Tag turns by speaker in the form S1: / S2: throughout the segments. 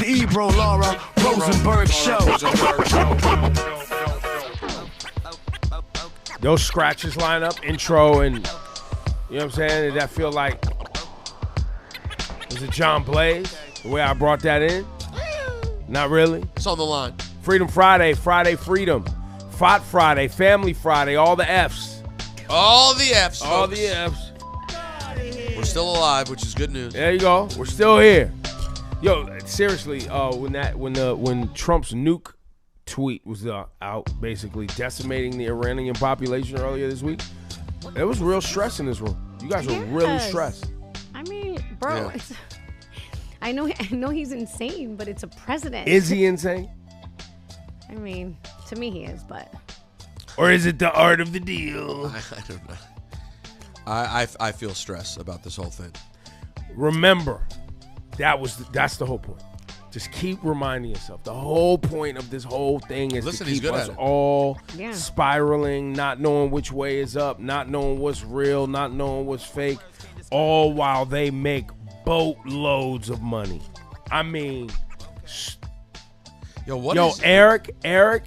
S1: The Ebro Rosenberg Show.
S2: Those scratches line up, intro, and you know what I'm saying? Did that feel like, was it John Blaze, the way I brought that in? Not really.
S3: It's on the line.
S2: Freedom Friday, Friday Freedom, FOTS Friday, Family Friday, all the F's.
S3: All the F's,
S2: All
S3: folks.
S2: the F's.
S3: We're still alive, which is good news.
S2: There you go. We're still here. Yo, seriously, when Trump's nuke tweet was out, basically decimating the Iranian population earlier this week, there was real stress in this room. You guys were really stressed.
S4: I mean, bro,
S2: Yeah.
S4: I know he's insane, but it's a president.
S2: Is he insane?
S4: I mean, to me he is, but.
S2: Or is it the art of the deal?
S3: I don't know. I feel stress about this whole thing.
S2: Remember, that's the whole point. Just keep reminding yourself. The whole point of this whole thing is to keep us all spiraling, not knowing which way is up, not knowing what's real, not knowing what's fake, all while they make boatloads of money. I mean, Eric,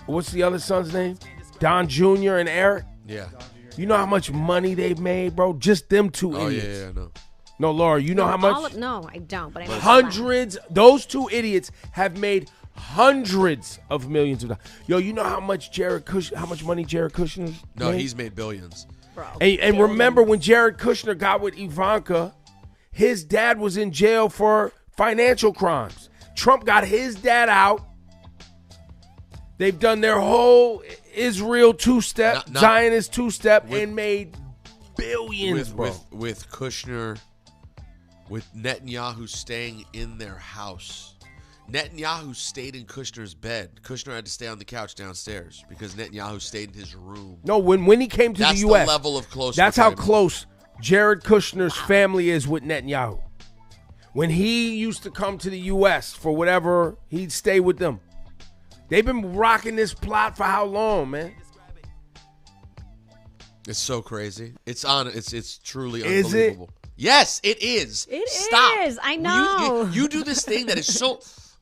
S2: what's the other son's name? Don Jr. and Eric?
S3: Yeah.
S2: You know how much money they've made, bro? Just them two idiots.
S3: Yeah, no.
S2: No, Laura, you know how much?
S4: No, I don't. But I know
S2: hundreds. Those two idiots have made hundreds of millions of dollars. Yo, you know how much money Jared Kushner?
S3: No,
S2: made?
S3: he's made billions.
S4: Bro,
S2: and remember when Jared Kushner got with Ivanka, his dad was in jail for financial crimes. Trump got his dad out. They've done their whole Israel two-step, Zionist two-step, and made billions, bro.
S3: With Kushner, with Netanyahu staying in their house. Netanyahu stayed in Kushner's bed. Kushner had to stay on the couch downstairs because Netanyahu stayed in his room.
S2: No, when he came to the U.S.,
S3: that's the level of closeness.
S2: That's how close Jared Kushner's family is with Netanyahu. When he used to come to the U.S. for whatever, he'd stay with them. They've been rocking this plot for how long, man?
S3: It's so crazy. It's truly
S2: Is
S3: unbelievable. Yes, it is. Stop.
S4: It is. I know.
S3: You do this thing that is so.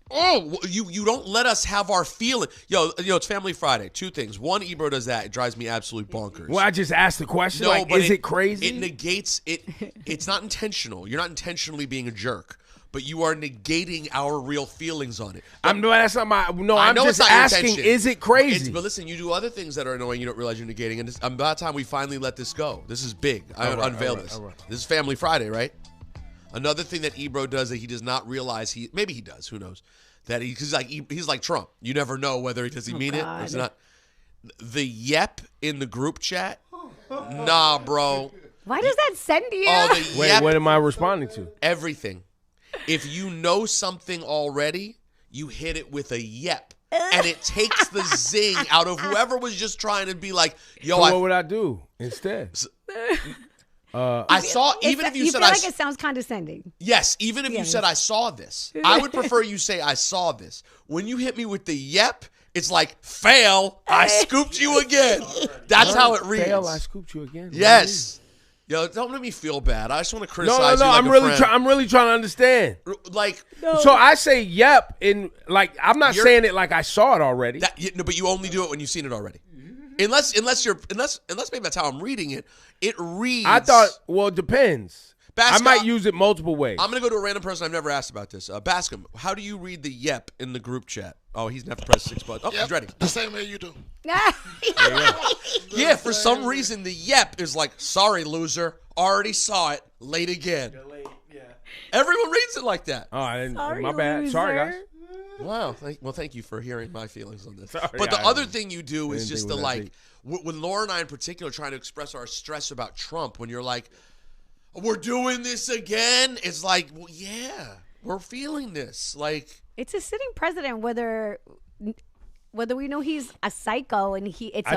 S3: Oh, you don't let us have our feeling. Yo, it's Family Friday. Two things. One, Ebro does that. It drives me absolutely bonkers.
S2: Well, I just asked the question.
S3: No, but
S2: is it crazy?
S3: It negates it. It's not intentional. You're not intentionally being a jerk, but you are negating our real feelings on it.
S2: That's not my. No, I'm just asking. Is it crazy?
S3: But listen, you do other things that are annoying. You don't realize you're negating. And it's about time we finally let this go. This is big. I unveil this. Right. This is Family Friday, right? Another thing that Ebro does that he does not realize. Maybe he does. Who knows? That he's like Trump. You never know whether does he mean it or it's not. The yep in the group chat. Nah, bro.
S4: Why does that send you?
S2: Wait, what am I responding to?
S3: Everything. If you know something already, you hit it with a yep. And it takes the zing out of whoever was just trying to be like, yo,
S2: what would I do instead?
S3: I saw, even if you said
S4: feel like it sounds condescending.
S3: Yes, even if you said I saw this. I would prefer you say I saw this. When you hit me with the yep, it's like, fail, I scooped you again. That's how it reads.
S2: Fail, I scooped you again.
S3: Yes. Yo, don't make me feel bad. I just want to criticize you.
S2: No,
S3: like
S2: I'm really trying to understand. So I say yep, and I'm not saying it like I saw it already.
S3: But you only do it when you've seen it already. Unless maybe that's how I'm reading it. It reads.
S2: I thought. Well, it depends. I might use it multiple ways.
S3: I'm gonna go to a random person I've never asked about this. Bascom, how do you read the yep in the group chat? Oh, he's gonna have to press 6 buttons. Oh, he's ready.
S1: The same way you do.
S3: Yeah, for some reason the yep is like, sorry, loser, already saw it, late again. Everyone reads it like that.
S2: Oh, I didn't.
S4: Sorry,
S2: my bad.
S4: loser.
S2: Sorry, guys.
S3: Wow. Thank you for hearing my feelings on this.
S2: Sorry,
S3: but the other thing you do is just when Laura and I in particular are trying to express our stress about Trump, when you're like, we're doing this again, it's like, well, yeah, we're feeling this. Like,
S4: it's a sitting president, whether we know he's a psycho and it's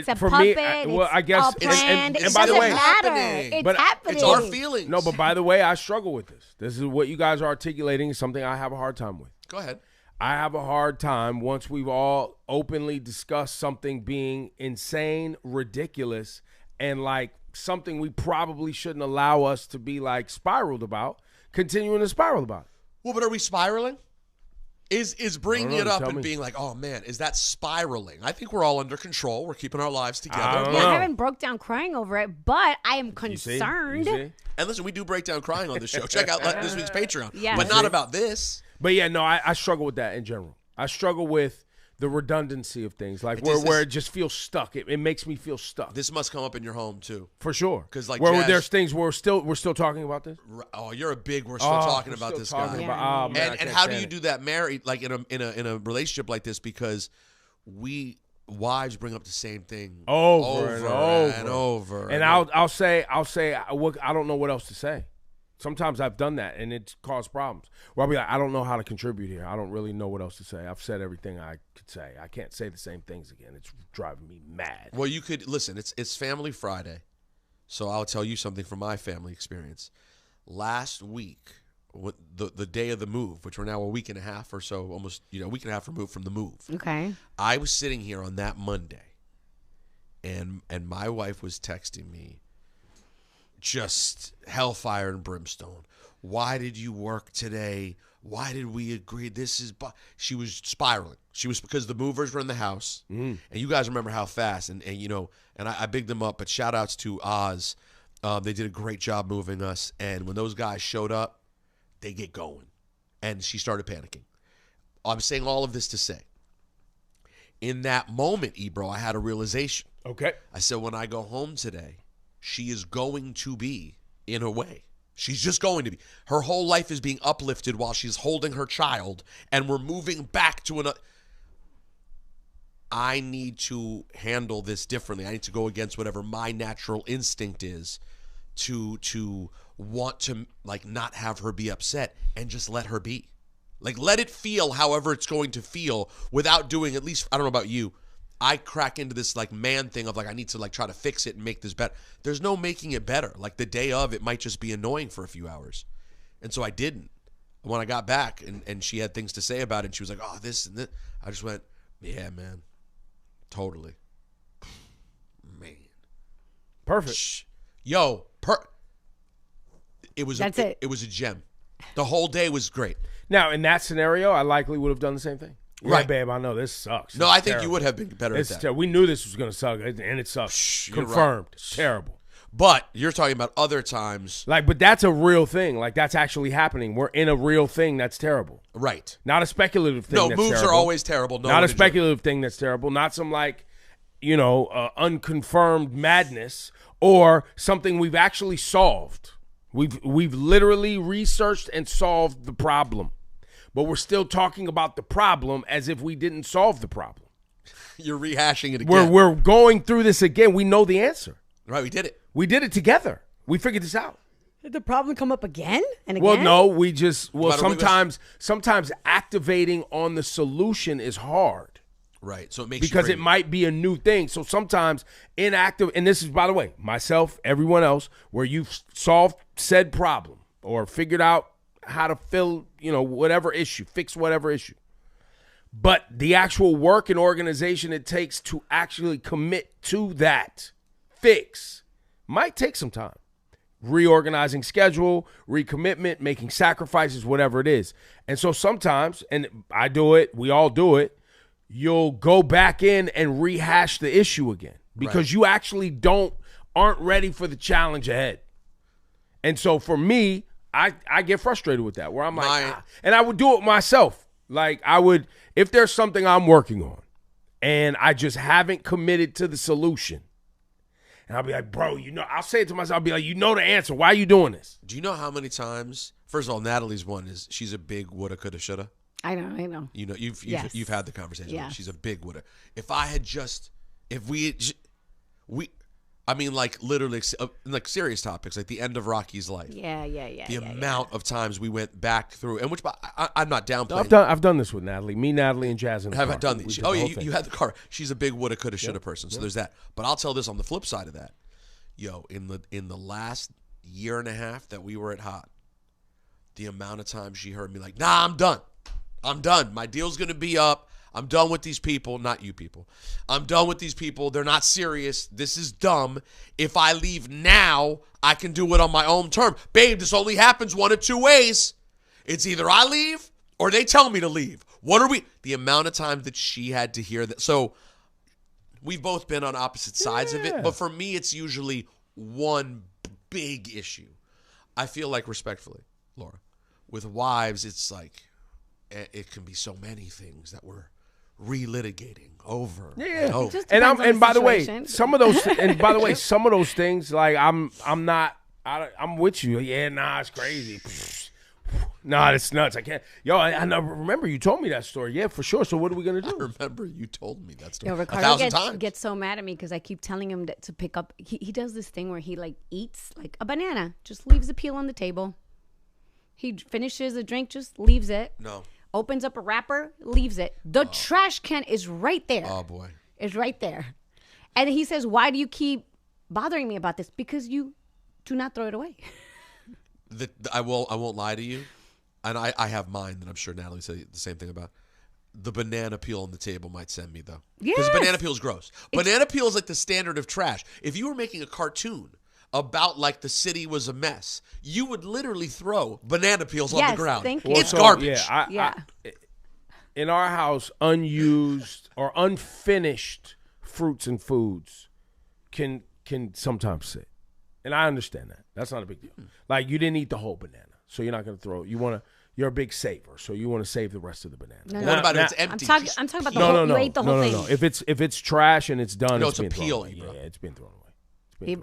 S4: a puppet.
S2: I guess,
S4: and
S2: by the
S4: doesn't
S2: way,
S4: matter. It's happening.
S3: It's our feelings.
S2: No, but by the way, I struggle with this. This is what you guys are articulating is something I have a hard time with.
S3: Go ahead.
S2: I have a hard time once we've all openly discussed something being insane, ridiculous, and like something we probably shouldn't allow us to be like spiraled about, continuing to spiral about it.
S3: Well, but are we spiraling? is bringing it up and being like, oh man, is that spiraling? I think we're all under control. We're keeping our lives together.
S4: I haven't broke down crying over it, but I am concerned.
S3: You see? And listen, we do break down crying on the show. Check out this week's Patreon.
S4: Yes.
S3: But not about this.
S2: But yeah, no, I struggle with that in general. I struggle with the redundancy of things, like where it just feels stuck. It makes me feel stuck.
S3: This must come up in your home too,
S2: for sure.
S3: Because like
S2: there's things where we're still talking about this.
S3: Oh, you're a big. We're still talking about this guy.
S2: Oh, man,
S3: and how do you do that married, like in a relationship like this? Because wives bring up the same thing over and over.
S2: And I'll say I don't know what else to say. Sometimes I've done that, and it's caused problems. Where I'll be like, I don't know how to contribute here. I don't really know what else to say. I've said everything I could say. I can't say the same things again. It's driving me mad.
S3: Well, you could listen. It's Family Friday, so I'll tell you something from my family experience. Last week, the day of the move, which we're now a week and a half or so, almost a week and a half removed from the move.
S4: Okay.
S3: I was sitting here on that Monday, and my wife was texting me. Just hellfire and brimstone. Why did you work today? Why did we agree? She was spiraling. She was, because the movers were in the house, and you guys remember how fast. And I bigged them up. But shout outs to Oz. They did a great job moving us. And when those guys showed up, they get going, and she started panicking. I'm saying all of this to say, in that moment, Ebro, I had a realization.
S2: Okay.
S3: I said, when I go home today, she is going to be in a way. She's just going to be. Her whole life is being uplifted while she's holding her child, and we're moving back to another. I need to handle this differently. I need to go against whatever my natural instinct is to want to, like, not have her be upset and just let her be. Like, let it feel however it's going to feel without doing, at least, I don't know about you, I crack into this like man thing of like, I need to like try to fix it and make this better. There's no making it better. Like the day of, it might just be annoying for a few hours. And so I didn't. When I got back and she had things to say about it, and she was like, oh, this and that, I just went, yeah, man, totally. Man.
S2: Perfect.
S3: Yo, it was it was a gem. The whole day was great.
S2: Now, in that scenario, I likely would have done the same thing. Right, babe, I know this sucks.
S3: No, I think you would have been better at that.
S2: We knew this was going to suck, and it sucks. Confirmed. Right. It's terrible.
S3: But you're talking about other times.
S2: But that's a real thing. Like, that's actually happening. We're in a real thing that's terrible.
S3: Right.
S2: Not a speculative thing that's
S3: moves
S2: terrible.
S3: Are always terrible.
S2: Not a speculative thing that's terrible. Not some, unconfirmed madness or something we've actually solved. We've literally researched and solved the problem. But we're still talking about the problem as if we didn't solve the problem.
S3: You're rehashing it again.
S2: We're going through this again. We know the answer.
S3: Right, we did it.
S2: We did it together. We figured this out.
S4: Did the problem come up again and again?
S2: Well, no, sometimes activating on the solution is hard.
S3: Right, so it makes
S2: because it might be a new thing. So sometimes inactive, and this is, by the way, myself, everyone else, where you've solved said problem or figured out how to fix whatever issue. But the actual work and organization it takes to actually commit to that fix might take some time. Reorganizing schedule, recommitment, making sacrifices, whatever it is. And so sometimes, and I do it, we all do it, you'll go back in and rehash the issue again because you actually aren't ready for the challenge ahead. And so for me, I get frustrated with that, where I'm like, and I would do it myself. Like I would, if there's something I'm working on and I just haven't committed to the solution, and I'll be like, bro, I'll say it to myself, I'll be like, the answer. Why are you doing this?
S3: Do you know how many times, first of all, Natalie's one is she's a big woulda, coulda, shoulda.
S4: I know.
S3: You've had the conversation.
S4: Yeah.
S3: She's a big woulda. Literally, like serious topics, like the end of Rocky's life.
S4: Yeah.
S3: The amount of times we went back through, and which I'm not downplaying.
S2: I've done this with Natalie. Me, Natalie, and Jazz in the car.
S3: Have I done these? You had the car. She's a big woulda, coulda, shoulda person. So there's that. But I'll tell this on the flip side of that. Yo, in the last year and a half that we were at Hot, the amount of times she heard me like, nah, I'm done. My deal's gonna be up. I'm done with these people. Not you people. I'm done with these people. They're not serious. This is dumb. If I leave now, I can do it on my own term. Babe, this only happens one of two ways. It's either I leave Or they tell me to leave. What are we? The amount of times that she had to hear that. So we've both been on opposite sides of it. But for me, it's usually one big issue. I feel like, respectfully, Laura, with wives, it's like it can be so many things that we're relitigating over and over.
S2: And by the way, some of those things, like I'm with you. Yeah, nah, it's crazy. Nah, it's nuts. I can't. Yo, I remember you told me that story. Yeah, for sure. So what are we gonna do?
S3: I remember you told me that story.
S4: Yo, Ricardo gets so mad at me because I keep telling him to pick up. He does this thing where he like eats like a banana, just leaves the peel on the table. He finishes a drink, just leaves it.
S3: No.
S4: Opens up a wrapper, leaves it. The trash can is right there.
S3: Oh boy,
S4: it's right there. And he says, "Why do you keep bothering me about this? Because you do not throw it away."
S3: I won't lie to you, and I have mine that I'm sure Natalie said the same thing about. The banana peel on the table might send me though, because banana peel is gross. Banana peel is like the standard of trash. If you were making a cartoon about like the city was a mess, you would literally throw banana peels on the ground. It's garbage.
S2: In our house, unused or unfinished fruits and foods can sometimes sit. And I understand that. That's not a big deal. Like, you didn't eat the whole banana, so you're not going to throw it. You're a big saver, so you want to save the rest of the banana.
S4: No,
S3: what about if it's empty?
S4: I'm talking about the whole. You ate the whole thing.
S2: No. If it's trash and it's done,
S3: it's a peel.
S2: Yeah, it's been thrown away.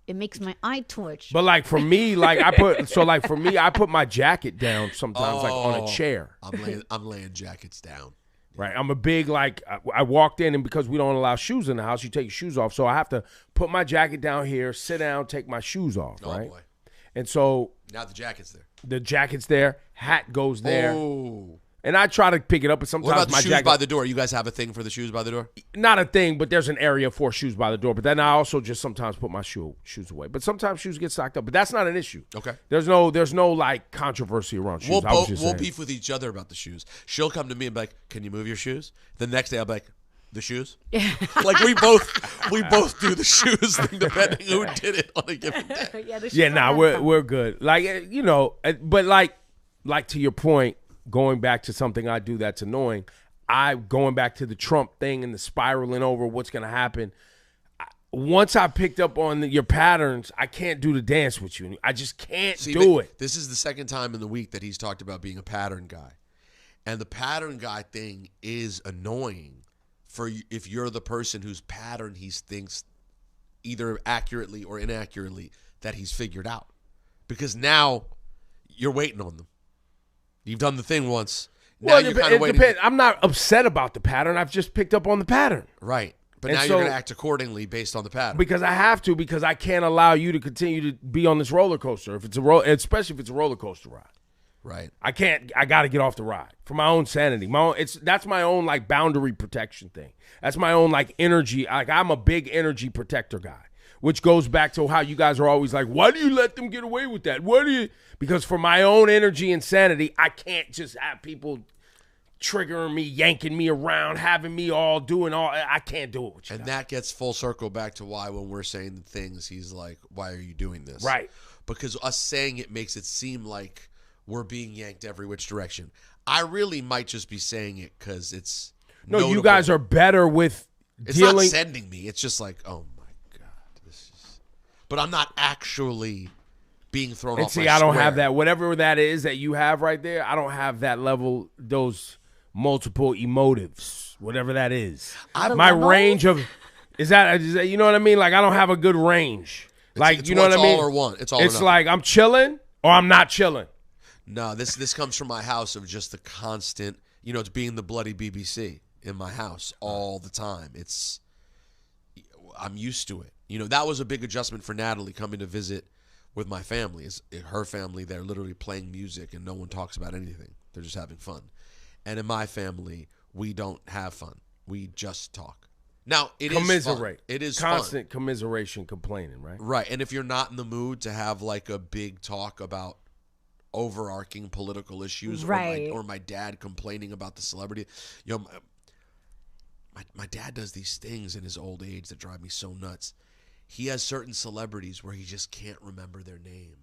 S4: It makes my eye twitch.
S2: But like for me, I put my jacket down sometimes, like on a chair.
S3: I'm laying jackets down.
S2: Right, I'm a big I walked in, and because we don't allow shoes in the house, you take your shoes off. So I have to put my jacket down here, sit down, take my shoes off. Right,
S3: boy.
S2: And so
S3: now the jacket's there.
S2: The jacket's there, hat goes there. Oh. And I try to pick it up, but sometimes
S3: what about
S2: my
S3: shoes
S2: jacket
S3: by the door? You guys have a thing for the shoes by the door?
S2: Not a thing, but there's an area for shoes by the door. But then I also just sometimes put my shoes away. But sometimes shoes get stocked up. But that's not an issue.
S3: Okay.
S2: There's no like controversy around shoes.
S3: We'll beef with each other about the shoes. She'll come to me and be like, "Can you move your shoes?" The next day I'll be like, "The shoes?" Yeah. Like we both do the shoes thing depending who did it on a given day.
S2: We're good. Like but like to your point. Going back to something I do that's annoying, going back to the Trump thing and the spiraling over what's going to happen. Once I picked up on your patterns, I can't do the dance with you. I just can't do it.
S3: This is the second time in the week that he's talked about being a pattern guy. And the pattern guy thing is annoying for if you're the person whose pattern he thinks either accurately or inaccurately that he's figured out. Because now you're waiting on them. You've done the thing once. Now you're kind of waiting.
S2: I'm not upset about the pattern. I've just picked up on the pattern.
S3: Right. But now you're going to act accordingly based on the pattern.
S2: Because I have to, because I can't allow you to continue to be on this roller coaster, especially if it's a roller coaster ride.
S3: Right.
S2: I got to get off the ride for my own sanity. That's my own like boundary protection thing. That's my own like energy. Like I'm a big energy protector guy. Which goes back to how you guys are always like, why do you let them get away with that? Because for my own energy and sanity, I can't just have people triggering me, yanking me around, having me all doing all. I can't do it with you.
S3: And that gets full circle back to why when we're saying the things, he's like, why are you doing this?
S2: Right.
S3: Because us saying it makes it seem like we're being yanked every which direction. I really might just be saying it because it's notable.
S2: You guys are better with dealing.
S3: It's not sending me. It's just like, oh, but I'm not actually being thrown off my
S2: square. I don't have that. Whatever that is that you have right there, I don't have that level, those multiple emotives, whatever that is. My range of, is that, you know what I mean? Like, I don't have a good range. Like, you know what I mean?
S3: It's all or one. It's all
S2: It's like, I'm chilling or I'm not chilling.
S3: No, this comes from my house of just the constant, it's being the bloody BBC in my house all the time. I'm used to it. That was a big adjustment for Natalie coming to visit with my family. Her family, they're literally playing music and no one talks about anything. They're just having fun. And in my family, we don't have fun. We just talk. Now, it is fun. It is
S2: constant commiseration, complaining, right?
S3: Right. And if you're not in the mood to have like a big talk about overarching political issues,
S4: right,
S3: or my dad complaining about the celebrity, my dad does these things in his old age that drive me so nuts. He has certain celebrities where he just can't remember their name.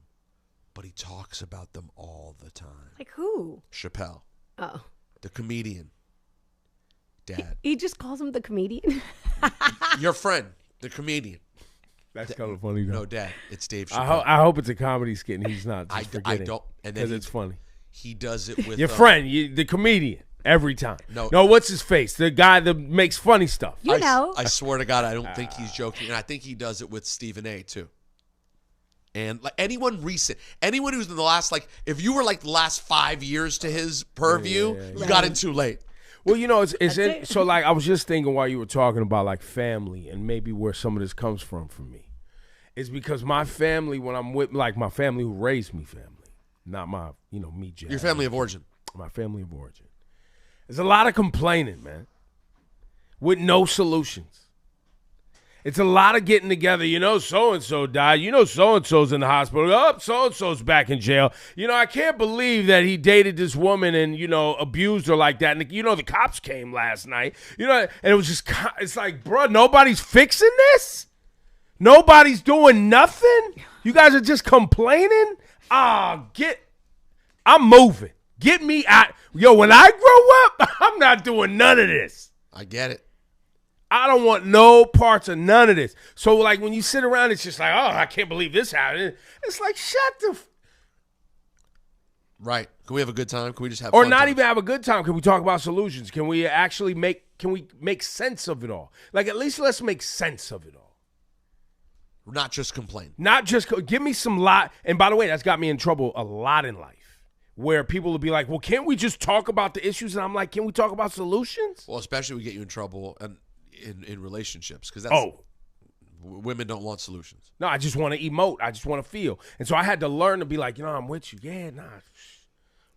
S3: but he talks about them all the time.
S4: Like who?
S3: Chappelle.
S4: Oh.
S3: The comedian. Dad.
S4: He just calls him the comedian?
S3: Your friend, the comedian.
S2: That's kind of funny, though.
S3: No, Dad, it's Dave Chappelle.
S2: I hope it's a comedy skit and he's not just forgetting.
S3: I don't. And
S2: because it's funny.
S3: He does it with
S2: your friend, the comedian, every time. No, what's his face? The guy that makes funny stuff.
S4: You know.
S3: I swear to God, I don't think he's joking, and I think he does it with Stephen A. too. And like anyone recent, anyone who's in the last if you were like the last 5 years to his purview, you got in too late.
S2: Well, you know, so like I was just thinking while you were talking about like family and maybe where some of this comes from for me. Is because my family, when I'm with like my family who raised me, not my, me, Jack.
S3: Your family of origin.
S2: My family of origin. There's a lot of complaining, man, with no solutions. It's a lot of getting together. So-and-so died. So-and-so's in the hospital. Oh, so-and-so's back in jail. I can't believe that he dated this woman and, abused her like that. And, the cops came last night. And it was just, it's like, bro, nobody's fixing this? Nobody's doing nothing? You guys are just complaining? I'm moving. Get me out. Yo, when I grow up, I'm not doing none of this.
S3: I get it.
S2: I don't want no parts of none of this. So, like, when you sit around, it's just like, oh, I can't believe this happened. It's like, shut the
S3: Right. Can we have a good time? Can we just have
S2: Or
S3: fun
S2: not
S3: time?
S2: even have a good time. Can we talk about solutions? Can we actually make sense of it all? Like, at least let's make sense of it all.
S3: Not just complain.
S2: Not just, give me some lot. And by the way, that's got me in trouble a lot in life. Where people will be like, well, can't we just talk about the issues? And I'm like, can we talk about solutions?
S3: Well, especially we get you in trouble and in relationships. Because that's women don't want solutions.
S2: No, I just want to emote. I just want to feel. And so I had to learn to be like, I'm with you. Yeah, nah.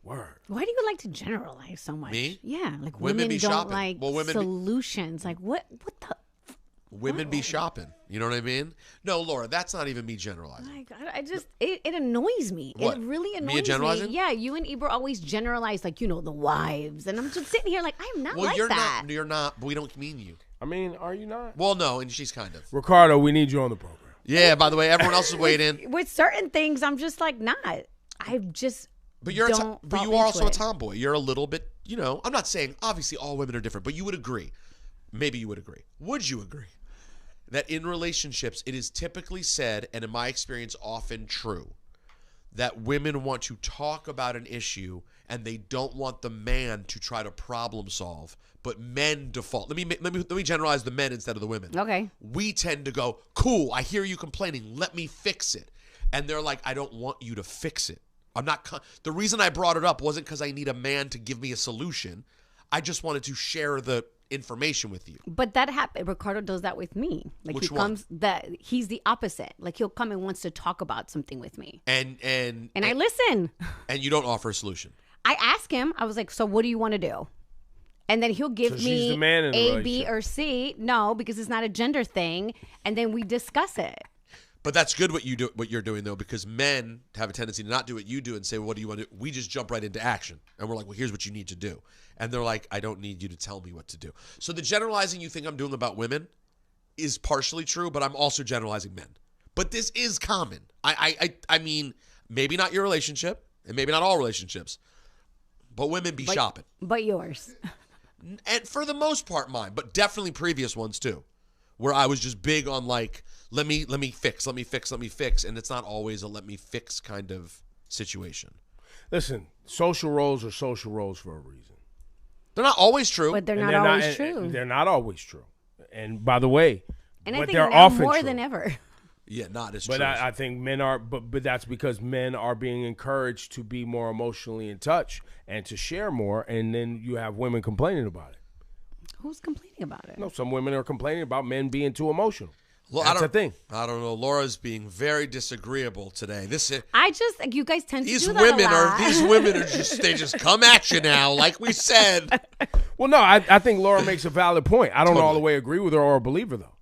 S2: Word.
S4: Why do you like to generalize so much?
S3: Me?
S4: Yeah, like
S3: women
S4: don't
S3: shopping.
S4: like solutions. Like what the?
S3: Women be shopping. You know what I mean? No, Laura, that's not even me generalizing.
S4: My God, it annoys me.
S3: What?
S4: It really annoys
S3: Me generalizing?
S4: me. Yeah, you and Ebro always generalize like, the wives. And I'm just sitting here like, I'm not like
S3: you're
S4: that.
S3: You're not, but we don't mean you.
S2: I mean, are you not?
S3: Well, no, and she's kind of.
S2: Ricardo, we need you on the program.
S3: Yeah, by the way, everyone else is waiting.
S4: With certain things, I'm just like, not. I just
S3: But you are also a tomboy. You're a little bit, I'm not saying obviously all women are different, but you would agree. Maybe you would agree. Would you agree that in relationships, it is typically said, and in my experience, often true, that women want to talk about an issue and they don't want the man to try to problem solve, but men default. Let me generalize the men instead of the women.
S4: Okay.
S3: We tend to go, cool, I hear you complaining, let me fix it. And they're like, I don't want you to fix it. The reason I brought it up wasn't because I need a man to give me a solution. I just wanted to share the information with you.
S4: But that happened. Ricardo does that with me. Like
S3: Which
S4: he comes he's the opposite. Like he'll come and wants to talk about something with me.
S3: And
S4: I listen.
S3: And you don't offer a solution.
S4: I ask him, I was like, so what do you want to do? And then he'll give me A, B, or C. No, because it's not a gender thing. And then we discuss it.
S3: But that's good what you're doing though, because men have a tendency to not do what you do and say, well, what do you want to do? We just jump right into action. And we're like, well, here's what you need to do. And they're like, I don't need you to tell me what to do. So the generalizing you think I'm doing about women is partially true, but I'm also generalizing men. But this is common. I mean, maybe not your relationship, and maybe not all relationships, but women be shopping.
S4: But yours.
S3: And for the most part mine, but definitely previous ones too, where I was just big on like, let me fix. And it's not always a let me fix kind of situation.
S2: Listen, social roles are social roles for a reason.
S3: They're not always true.
S4: But they're not always true.
S2: They're not always true. And by the way,
S4: and I think
S2: they're
S4: now
S2: often
S4: more
S2: true.
S4: than ever.
S3: Yeah, not as
S2: true.
S3: But
S2: I think men are, but that's because men are being encouraged to be more emotionally in touch and to share more, and then you have women complaining about it.
S4: Who's complaining about it?
S2: No, some women are complaining about men being too emotional.
S3: Well,
S2: that's a thing.
S3: I don't know. Laura's being very disagreeable today.
S4: You guys tend to do that
S3: These women are they just come at you now, like we said.
S2: Well, no, I think Laura makes a valid point. I don't all the way agree with her or believe her though.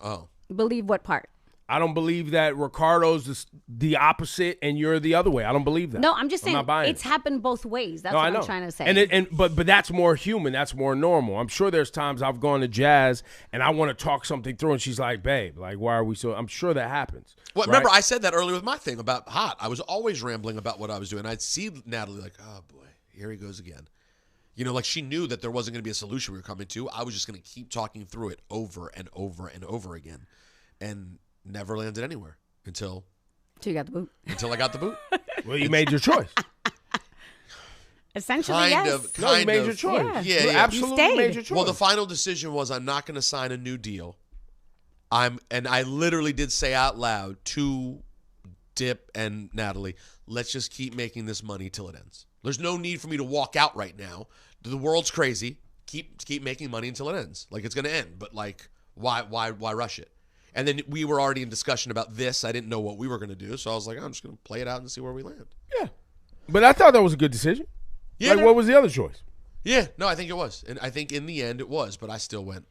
S3: Oh.
S4: Believe what part?
S2: I don't believe that Ricardo's the opposite and you're the other way. I don't believe that.
S4: No, I'm just saying
S2: not buying
S4: it's
S2: it.
S4: happened both ways. That's what I'm trying to say.
S2: But that's more human. That's more normal. I'm sure there's times I've gone to Jazz and I want to talk something through and she's like, babe, like, why are we so? I'm sure that happens.
S3: Well,
S2: right?
S3: Remember, I said that earlier with my thing about hot. I was always rambling about what I was doing. I'd see Natalie like, oh, boy, here he goes again. You know, like she knew that there wasn't going to be a solution we were coming to. I was just going to keep talking through it over and over and over again and never landed anywhere until
S4: you got the boot.
S3: Until I got the boot.
S2: Well, you made your choice.
S4: Essentially,
S3: kind
S4: yes.
S3: of.
S2: You made your choice.
S3: Yeah,
S2: you absolutely made your choice.
S3: Well, the final decision was I'm not going to sign a new deal. And I literally did say out loud to Dip and Natalie, let's just keep making this money till it ends. There's no need for me to walk out right now. The world's crazy. Keep making money until it ends. Like it's going to end, but like why rush it? And then we were already in discussion about this. I didn't know what we were going to do, so I was like, I'm just going to play it out and see where we land.
S2: Yeah. But I thought that was a good decision.
S3: Yeah.
S2: Like, what was the other choice?
S3: Yeah. No, I think it was. And I think in the end it was, but I still went.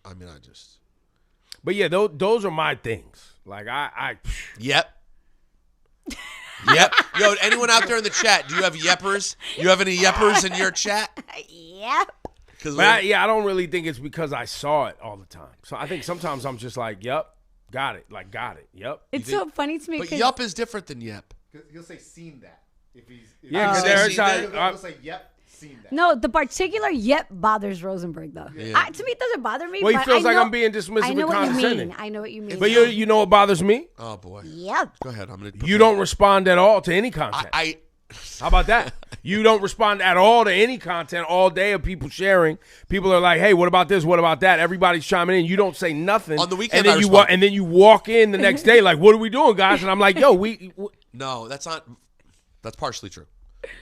S2: But yeah, those are my things. Like,
S3: Yep. Yep. Yo, anyone out there in the chat, do you have yeppers? You have any yeppers in your chat?
S4: Yep.
S2: I don't really think it's because I saw it all the time. So I think sometimes I'm just like, yep, got it. Like, got it. Yep.
S4: It's so funny to me.
S3: But yup is different than yep.
S5: He'll say seen that.
S2: Because
S5: he'll say yep, seen that.
S4: No, the particular yep bothers Rosenberg, though.
S3: Yeah.
S4: To me, it doesn't bother me.
S2: Well, he
S4: but
S2: feels like
S4: know,
S2: I'm being dismissive
S4: I know
S2: and
S4: what you
S2: condescending.
S4: mean. I know what you mean.
S2: But you know what bothers me?
S3: Oh, boy.
S4: Yep.
S3: Go ahead. I'm going
S2: You don't respond at all to any content. How about that? You don't respond at all to any content all day of people sharing. People are like, hey, what about this? What about that? Everybody's chiming in. You don't say nothing.
S3: On the weekend,
S2: and then you walk in the next day like, what are we doing, guys? And I'm like, yo,
S3: No, that's partially true.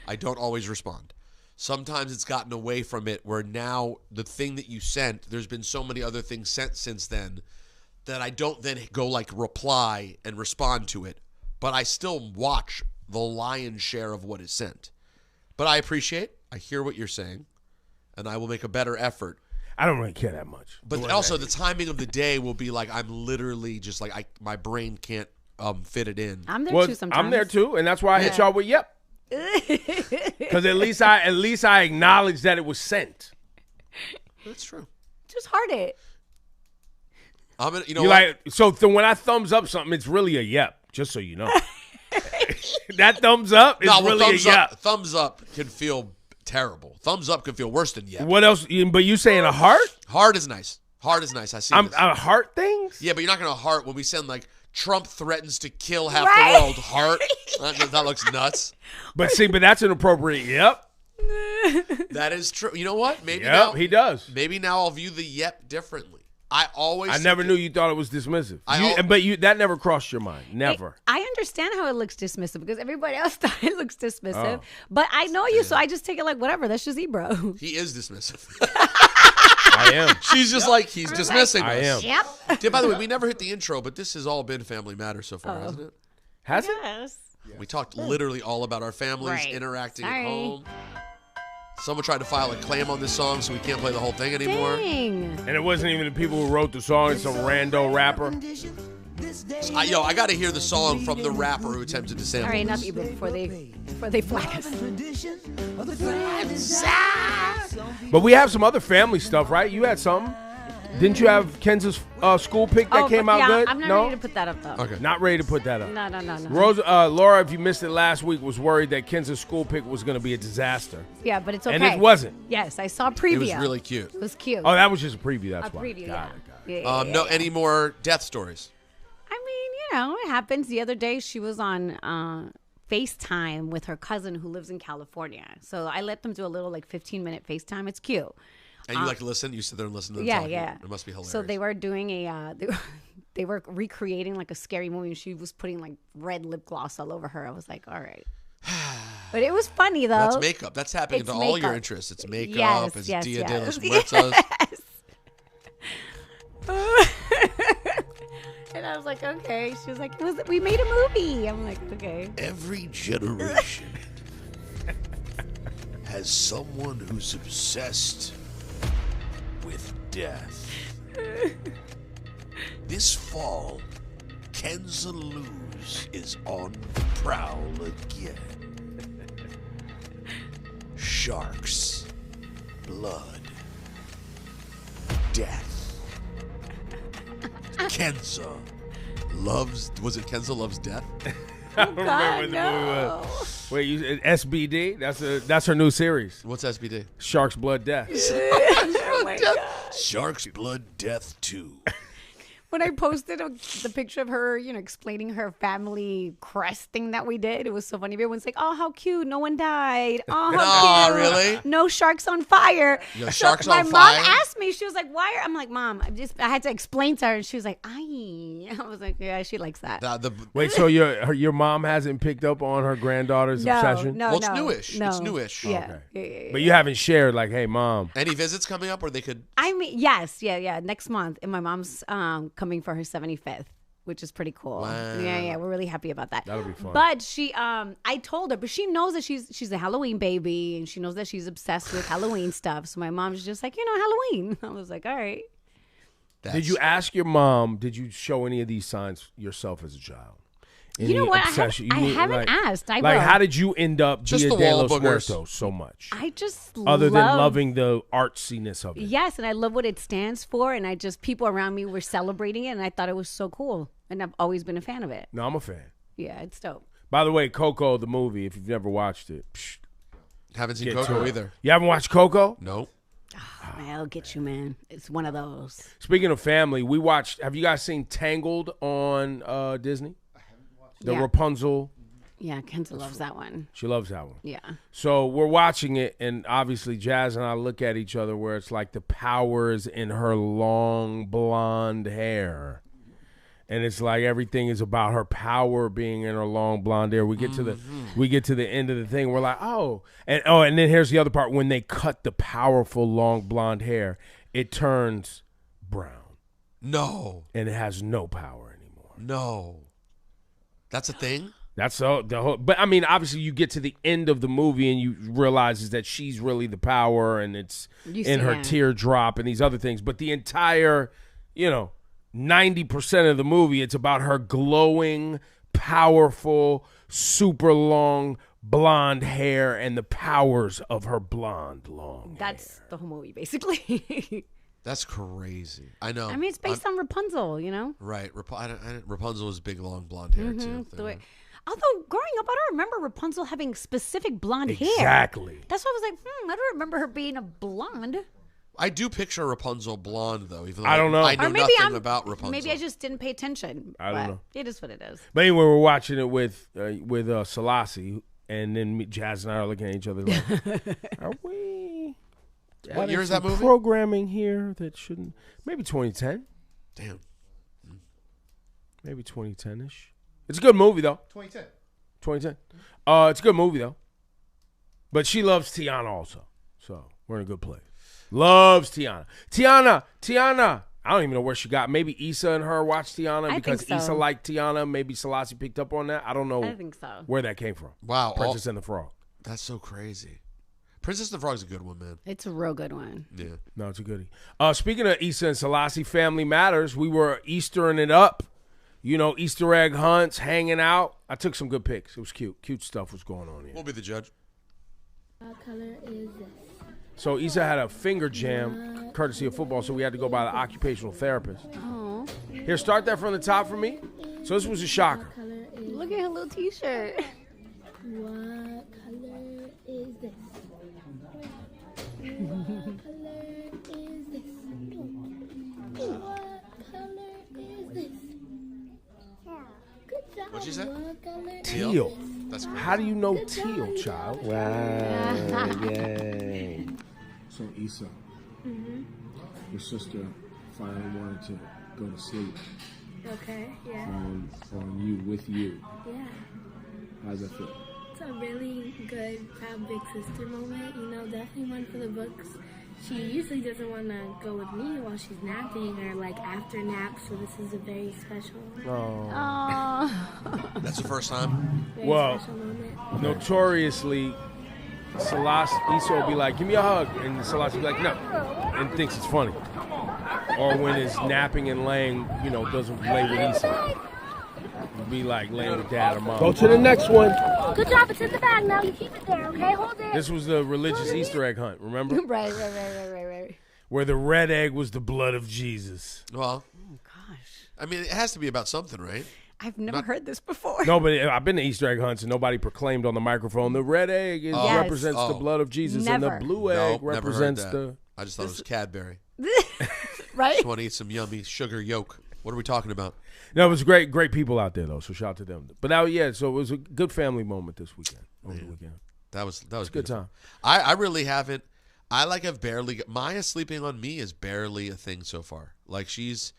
S3: I don't always respond. Sometimes it's gotten away from it where now the thing that you sent, there's been so many other things sent since then that I don't then go like reply and respond to it. But I still watch the lion's share of what is sent. But I hear what you're saying, and I will make a better effort.
S2: I don't really care that much.
S3: But also the timing of the day will be like I'm literally just like my brain can't fit it in.
S4: I'm there too sometimes.
S2: I'm there too, and that's why I hit y'all with yep. Because at least I acknowledge that it was sent.
S3: That's true.
S4: Just heart it.
S2: So when I thumbs up something, it's really a yep. Just so you know. That thumbs up is really a yep.
S3: Thumbs up can feel terrible. Thumbs up can feel worse than yep.
S2: What else? But you saying a heart?
S3: Heart is nice. Heart is nice. I see.
S2: A heart things?
S3: Yeah, but you're not gonna heart when we send like Trump threatens to kill half the world. Heart. That looks nuts.
S2: But that's an appropriate yep.
S3: That is true. You know what? Maybe
S2: yep,
S3: now
S2: he does.
S3: Maybe now I'll view the yep differently. I
S2: never knew you thought it was dismissive. But that never crossed your mind. Never.
S4: I understand how it looks dismissive because everybody else thought it looks dismissive. Oh. But I know you, so I just take it like whatever. That's just Ebro.
S3: He is dismissive.
S2: I am.
S3: She's just like he's dismissing us.
S2: I am.
S4: Yep.
S3: Yeah, by the way, we never hit the intro, but this has all been Family Matters so far, hasn't it?
S2: Has it?
S4: Yes.
S3: We talked literally all about our families interacting at home. Someone tried to file a claim on this song, so we can't play the whole thing anymore.
S4: Dang.
S2: And it wasn't even the people who wrote the song. It's some rando rapper.
S3: So, I got to hear the song from the rapper who attempted to sample.
S4: All right, enough Ebro before they flag us.
S2: But we have some other family stuff, right? You had something. Didn't you have Kenza's school pick that came out good?
S4: I'm not ready to put that up, though.
S3: Okay.
S2: Not ready to put that up.
S4: No.
S2: Laura, if you missed it last week, was worried that Kenza's school pick was going to be a disaster.
S4: Yeah, but it's okay.
S2: And it wasn't.
S4: Yes, I saw a preview.
S3: It was really cute.
S4: It was cute.
S2: Oh, that was just a preview. That's why.
S4: Preview,
S2: Got it.
S4: Yeah,
S3: No, any more death stories?
S4: I mean, it happens. The other day, she was on FaceTime with her cousin who lives in California. So I let them do a little 15-minute FaceTime. It's cute.
S3: And you like to listen? You sit there and listen to them talk?
S4: Yeah.
S3: It must be hilarious.
S4: So they were doing they were recreating a scary movie, and she was putting red lip gloss all over her. I was like, all right. But it was funny, though.
S3: That's makeup. That's happening to all your interests. It's makeup. It's Dia de los Muertos.
S4: And I was like, okay. She was like, we made a movie. I'm like, okay.
S1: Every generation has someone who's obsessed with death. This fall, Kenza Luz is on the prowl again. Sharks, blood, death. Kenza loves. Was it Kenza Loves Death?
S2: I don't remember what the movie was. Wait, SBD? That's her new series.
S3: What's SBD?
S2: Sharks, Blood, Death.
S4: Oh my God.
S1: Sharks, Blood, Death 2.
S4: When I posted the picture of her, explaining her family crest thing that we did, it was so funny. Everyone's like, "Oh, how cute! No one died. Oh, how cute!
S3: Really?
S4: No sharks on fire."
S3: Sharks
S4: my
S3: on
S4: mom
S3: fire?
S4: asked me, she was like, "Why?" I'm like, "Mom, I had to explain to her," and she was like, "Aye." I was like, "Yeah, she likes that."
S2: Wait, so your mom hasn't picked up on her granddaughter's obsession?
S4: No,
S3: Well, it's newish.
S4: No.
S3: It's newish.
S4: Yeah.
S2: Okay.
S4: Yeah.
S2: But you haven't shared like, "Hey, mom."
S3: Any visits coming up, or they could?
S4: I mean, yes, yeah. Next month, and my mom's coming for her 75th, which is pretty cool.
S3: Wow.
S4: Yeah, we're really happy about that.
S2: That'll be fun.
S4: But she, I told her, but she knows that she's a Halloween baby, and she knows that she's obsessed with Halloween stuff. So my mom's just like, Halloween. I was like, all right.
S2: Did you ask your mom? Did you show any of these signs yourself as a child?
S4: You know what?
S2: Obsession?
S4: I haven't asked. I
S2: like,
S4: will.
S2: how did you end up
S3: Just
S2: Dia
S3: the
S2: de
S3: wall
S2: los
S3: boogers.
S2: Muertos so much?
S4: I just
S2: Other than loving the artsiness of it.
S4: Yes, and I love what it stands for, and people around me were celebrating it, and I thought it was so cool, and I've always been a fan of it.
S2: No, I'm a fan.
S4: Yeah, it's dope.
S2: By the way, Coco, the movie, if you've never watched it.
S3: Haven't seen
S2: Get
S3: Coco
S2: to it.
S3: either.
S2: You haven't watched Coco?
S3: No.
S4: Man, I'll get you, man. It's one of those.
S2: Speaking of family, we watched, have you guys seen Tangled on Disney? The
S4: Yeah.
S2: Rapunzel.
S4: Yeah, Kenza loves that one.
S2: She loves that one.
S4: Yeah.
S2: So we're watching it, and obviously Jazz and I look at each other where it's like the powers in her long blonde hair. And it's like everything is about her power being in her long blonde hair. We get to the end of the thing. We're like, and then here's the other part. When they cut the powerful long blonde hair, it turns brown.
S3: No.
S2: And it has no power anymore.
S3: No. That's a thing?
S2: That's the whole. But I mean, obviously, you get to the end of the movie and you realize is that she's really the power, and it's in her teardrop and these other things. But the entire, 90% of the movie, it's about her glowing, powerful, super long blonde hair and the powers of her blonde long
S4: That's
S2: hair.
S4: the whole movie, basically.
S3: That's crazy. I know.
S4: I mean, it's based on Rapunzel,
S3: Right. Rapunzel was big, long blonde hair, too.
S4: Although, growing up, I don't remember Rapunzel having specific blonde hair.
S2: Exactly.
S4: That's why I was like, I don't remember her being a blonde.
S3: I do picture Rapunzel blonde, though. Even though
S2: I don't know.
S3: I know
S4: Or maybe
S3: nothing about Rapunzel.
S4: Maybe I just didn't pay attention.
S2: I don't know.
S4: It is what it is.
S2: But anyway, we're watching it with Selassie, and then Jazz and I are looking at each other like, are we?
S3: What year is that movie?
S2: Programming here that shouldn't. Maybe 2010.
S3: Damn.
S2: Maybe 2010-ish. It's a good movie, though.
S5: 2010.
S2: 2010. It's a good movie, though. But she loves Tiana also. So we're in a good place. Loves Tiana. Tiana. I don't even know where she got. Maybe Issa and her watched Tiana because Issa liked Tiana. Maybe Selassie picked up on that. I don't know.
S4: I think so.
S2: Where that came from.
S3: Wow.
S2: Princess and the Frog.
S3: That's so crazy. Princess and the Frog's a good one, man.
S4: It's a real good one.
S3: Yeah.
S2: No, it's a goodie. Speaking of Issa and Selassie, Family Matters, we were Eastering it up. Easter egg hunts, hanging out. I took some good pics. It was cute. Cute stuff was going on here.
S3: We'll be the judge.
S6: What color is this?
S2: So Issa had a finger jam, courtesy of football, so we had to go by the occupational therapist.
S4: Oh,
S2: Here, start that from the top for me. So this was a shocker.
S6: What color is
S4: look at her little T-shirt.
S6: What color is this? What color is this? What color is this? Good job.
S3: What'd you say?
S6: What color
S2: Teal.
S3: That's great.
S2: How do you know teal, child?
S7: Wow, yay.
S2: So Issa, your sister finally wanted to go to sleep
S6: Okay, yeah.
S2: on you, with you.
S6: Yeah.
S2: How's that feel?
S6: It's a really good proud big sister moment. Definitely one for the books. She usually doesn't want to go with me while she's napping or after nap, so this is a very special,
S4: Oh.
S3: That's the first time?
S6: very special moment.
S2: Notoriously, Issa will be like, give me a hug. And Selassie will be like, no. And thinks it's funny. Or when it's napping and laying, doesn't lay with Issa. Be like laying with dad or mom. Go to the next one.
S6: Good job. It's in the bag now. You keep it there, okay? Hold it.
S2: This was the religious Easter egg hunt, remember?
S4: Right.
S2: Where the red egg was the blood of Jesus.
S3: Well,
S4: Oh, gosh.
S3: I mean, it has to be about something, right?
S4: I've never heard this before.
S2: No, but I've been to Easter egg hunts and nobody proclaimed on the microphone the red egg represents the blood of Jesus and the blue egg represents the.
S3: I just thought it was Cadbury.
S4: Right?
S3: Just want to eat some yummy sugar yolk. What are we talking about?
S2: No, it was great people out there though. So shout out to them. But now, so it was a good family moment this weekend. Over the weekend,
S3: that was
S2: a good time.
S3: I really haven't. Have barely. Maya sleeping on me is barely a thing so far. Like she's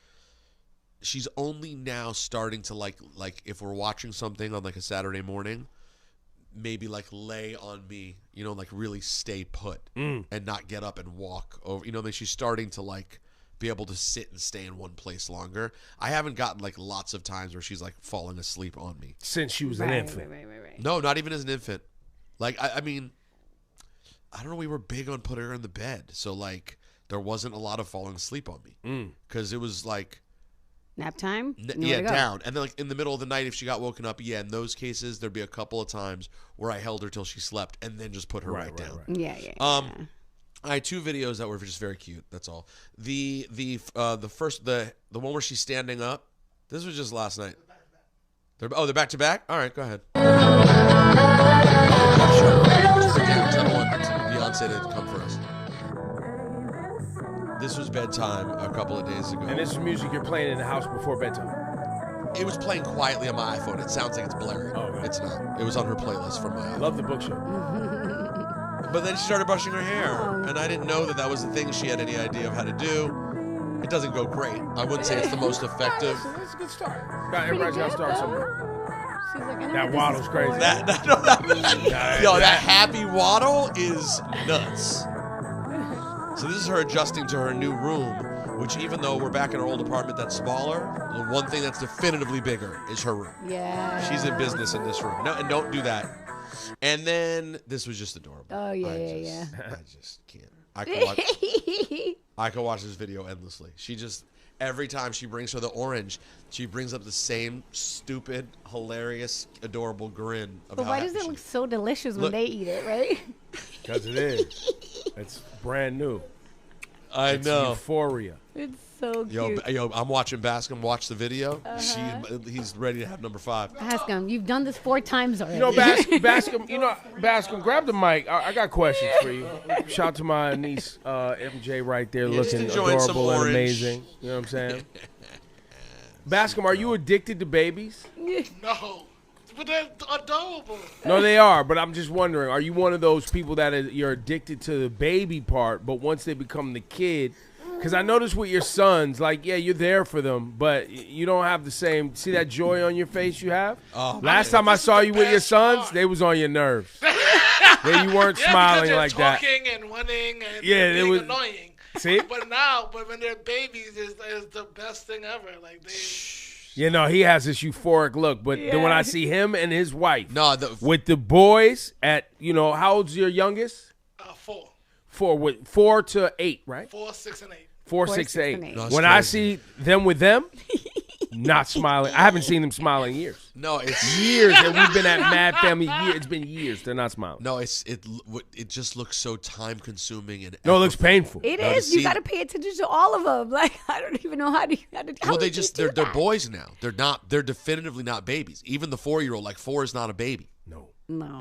S3: only now starting to like if we're watching something on like a Saturday morning, maybe like lay on me, like really stay put and not get up and walk over. Like she's starting to like be able to sit and stay in one place longer. I haven't gotten like lots of times where she's like falling asleep on me
S2: since she was an infant.
S4: Right.
S3: No, not even as an infant. Like I mean, I don't know. We were big on putting her in the bed, so like there wasn't a lot of falling asleep on me because it was like
S4: nap time.
S3: Down, and then like in the middle of the night, if she got woken up, in those cases there'd be a couple of times where I held her till she slept and then just put her right down.
S4: Right. Yeah.
S3: I had 2 videos that were just very cute. That's all. The first the one where she's standing up. This was just last night. They're back to back. All right, go ahead. I don't want Beyonce to come for us. This was bedtime a couple of days ago.
S2: And this is music you're playing in the house before bedtime.
S3: It was playing quietly on my iPhone. It sounds like it's blaring. Oh, okay. It's not. It was on her playlist from my iPhone.
S2: Love the bookshelf.
S3: But then she started brushing her hair, and I didn't know that was the thing she had any idea of how to do. It doesn't go great. I wouldn't say it's the most effective.
S2: That's a good start. Everybody's got to start somewhere.
S4: She's like,
S2: that waddle's crazy.
S3: That happy waddle is nuts. So this is her adjusting to her new room, which even though we're back in our old apartment that's smaller, the one thing that's definitively bigger is her room.
S4: Yeah.
S3: She's in business in this room. No, and don't do that. And then this was just adorable.
S4: Oh, yeah.
S3: I just can't. I could watch this video endlessly. She just, every time she brings her the orange, she brings up the same stupid, hilarious, adorable grin.
S4: But why does it look so delicious when they eat it, right?
S2: Because it is. It's brand new.
S3: It's know.
S2: Euphoria.
S4: It's so cute.
S3: Yo, I'm watching Bascom watch the video. He's ready to have number 5.
S4: Bascom, you've done this 4 times already.
S2: Bascom, grab the mic. I got questions for you. Shout out to my niece, MJ, right there, looking adorable and amazing. You know what I'm saying? Bascom, are you addicted to babies?
S8: No. But they're adorable.
S2: No, they are. But I'm just wondering, are you one of those people that you're addicted to the baby part, but once they become the kid? Because I noticed with your sons, like, you're there for them, but you don't have the same. See that joy on your face you have? Last time I saw you with your sons, they was on your nerves. You weren't smiling like that.
S8: Talking and wanting and being annoying.
S2: See?
S8: But when they're babies, it's the best thing ever. Like they.
S2: He has this euphoric look, but then when I see him and his wife with the boys at, how old's your youngest?
S8: 4.
S2: 4 to 8, right?
S8: 4, 6, and 8.
S2: 4, 6, 8. When I see them with them, not smiling. I haven't seen them smile in years.
S3: No, it's
S2: years that we've been at Mad Family. It's been years. They're not smiling.
S3: No, it just looks so time consuming and.
S2: No, it looks painful.
S4: It is. You got to pay attention to all of them. Like I don't even know how to.
S3: Well, they're boys now. They're definitively not babies. Even the 4-year-old, like 4 is not a baby.
S2: No.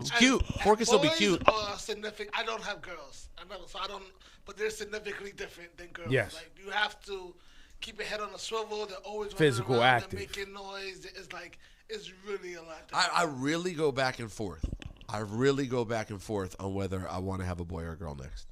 S3: It's cute. 4 can still be cute.
S8: Are significant. I don't have girls. I know, so I don't. But they're significantly different than girls.
S2: Yes.
S8: Like you have to keep your head on a swivel. They're always
S2: physical, active,
S8: making noise. It's really a lot.
S3: I really go back and forth. On whether I want to have a boy or a girl next.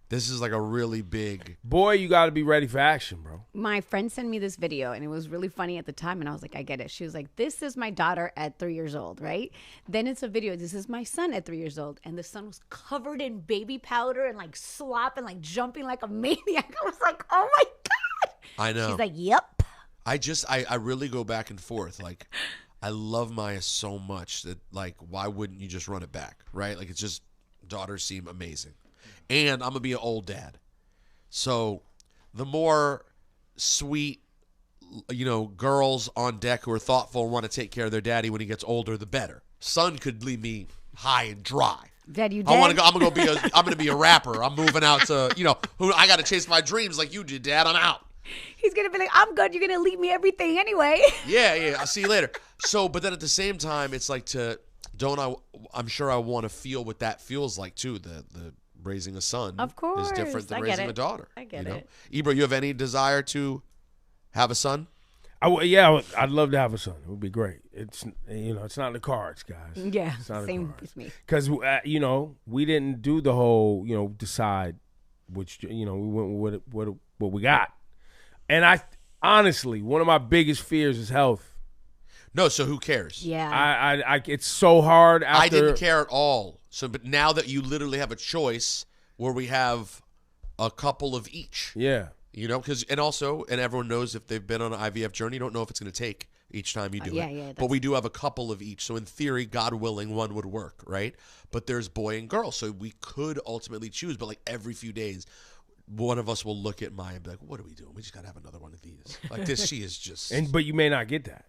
S3: This is like a really big
S2: boy. You got to be ready for action, bro.
S4: My friend sent me this video, and it was really funny at the time. And I was like, I get it. She was like, "This is my daughter at 3 years old, right?" Then it's a video. This is my son at 3 years old, and the son was covered in baby powder and like slop and like jumping like a maniac. I was like, "Oh my god!"
S3: I know.
S4: She's like, "Yep."
S3: I really go back and forth. Like, I love Maya so much that like, why wouldn't you just run it back, right? Like, it's just daughters seem amazing. And I'm going to be an old dad. So the more sweet, girls on deck who are thoughtful and want to take care of their daddy when he gets older, the better. Son could leave me high and dry.
S4: Dad, you dead?
S3: I'm gonna be a rapper. I'm moving out to, I got to chase my dreams like you did, Dad. I'm out.
S4: He's gonna be like, I'm good. You're gonna leave me everything anyway.
S3: Yeah. I'll see you later. So, but then at the same time, it's like I'm sure I want to feel what that feels like too. The raising a son,
S4: of course,
S3: is different than raising a daughter.
S4: I get it.
S3: Ebro, you have any desire to have a son?
S2: I'd love to have a son. It would be great. It's it's not in the cards, guys.
S4: Yeah,
S2: it's not
S4: same with me.
S2: Because we didn't do the whole decide which we went with what we got. And I honestly, one of my biggest fears is health.
S3: No, so who cares?
S4: Yeah,
S2: I it's so hard.
S3: I didn't care at all. So, but now that you literally have a choice where we have a couple of each.
S2: Yeah.
S3: Because and everyone knows if they've been on an IVF journey, you don't know if it's going to take each time you do it.
S4: Yeah.
S3: But we do have a couple of each. So in theory, God willing, one would work, right? But there's boy and girl. So we could ultimately choose. But like every few days, one of us will look at Maya and be like, what are we doing? We just got to have another one of these. Like this, she is just.
S2: But you may not get that.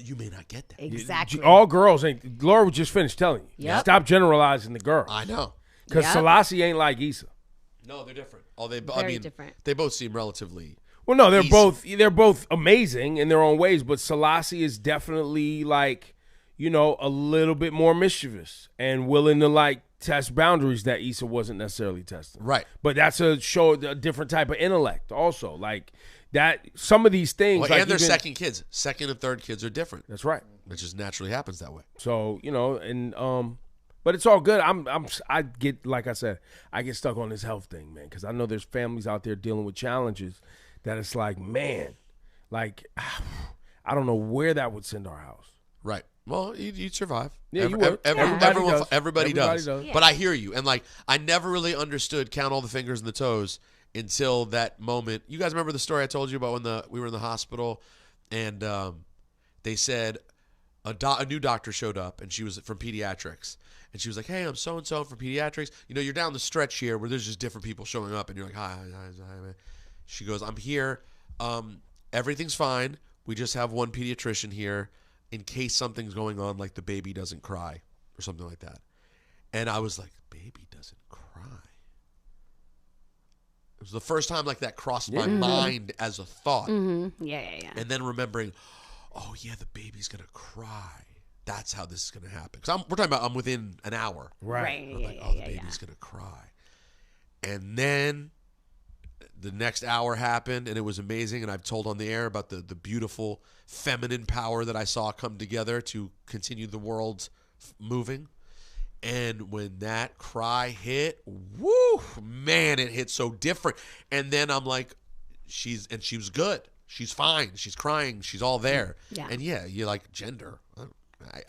S3: You may not get that.
S4: Exactly.
S2: All girls ain't. Laura just finished telling you.
S4: Yep.
S2: Stop generalizing the girls.
S3: I know.
S2: Because Selassie ain't like Issa.
S3: No, they're different.
S4: Very different.
S3: They both seem relatively.
S2: Well, no,
S3: easy.
S2: they're both amazing in their own ways, but Selassie is definitely like, a little bit more mischievous and willing to like test boundaries that Issa wasn't necessarily testing.
S3: Right.
S2: But that's a different type of intellect also. Like that some of these things
S3: Well,
S2: like
S3: and their second and third kids are different.
S2: That's right.
S3: It just naturally happens that way.
S2: So, but it's all good. I get, like I said, I get stuck on this health thing, man, because I know there's families out there dealing with challenges that it's like, man, like, I don't know where that would send our house.
S3: Right. Well, you'd survive.
S2: Yeah, you would.
S3: Everybody does.
S2: Yeah.
S3: But I hear you. And, like, I never really understood count all the fingers and the toes until that moment. You guys remember the story I told you about when we were in the hospital and they said a new doctor showed up and she was from pediatrics. And she was like, hey, I'm so-and-so from pediatrics. You're down the stretch here where there's just different people showing up. And you're like, hi. She goes, I'm here. Everything's fine. We just have one pediatrician here in case something's going on, like the baby doesn't cry or something like that. And I was like, baby doesn't cry. It was the first time like that crossed my mind as a thought.
S4: Mm-hmm. Yeah.
S3: And then remembering, oh, yeah, the baby's going to cry. That's how this is going to happen. Because we're talking about I'm within an hour.
S2: Right.
S3: I'm like, the baby's going to cry. And then the next hour happened, and it was amazing. And I've told on the air about the beautiful feminine power that I saw come together to continue the world moving. And when that cry hit, woo, man, it hit so different. And then I'm like, she was good. She's fine. She's crying. She's all there.
S4: Yeah.
S3: And you're like, gender.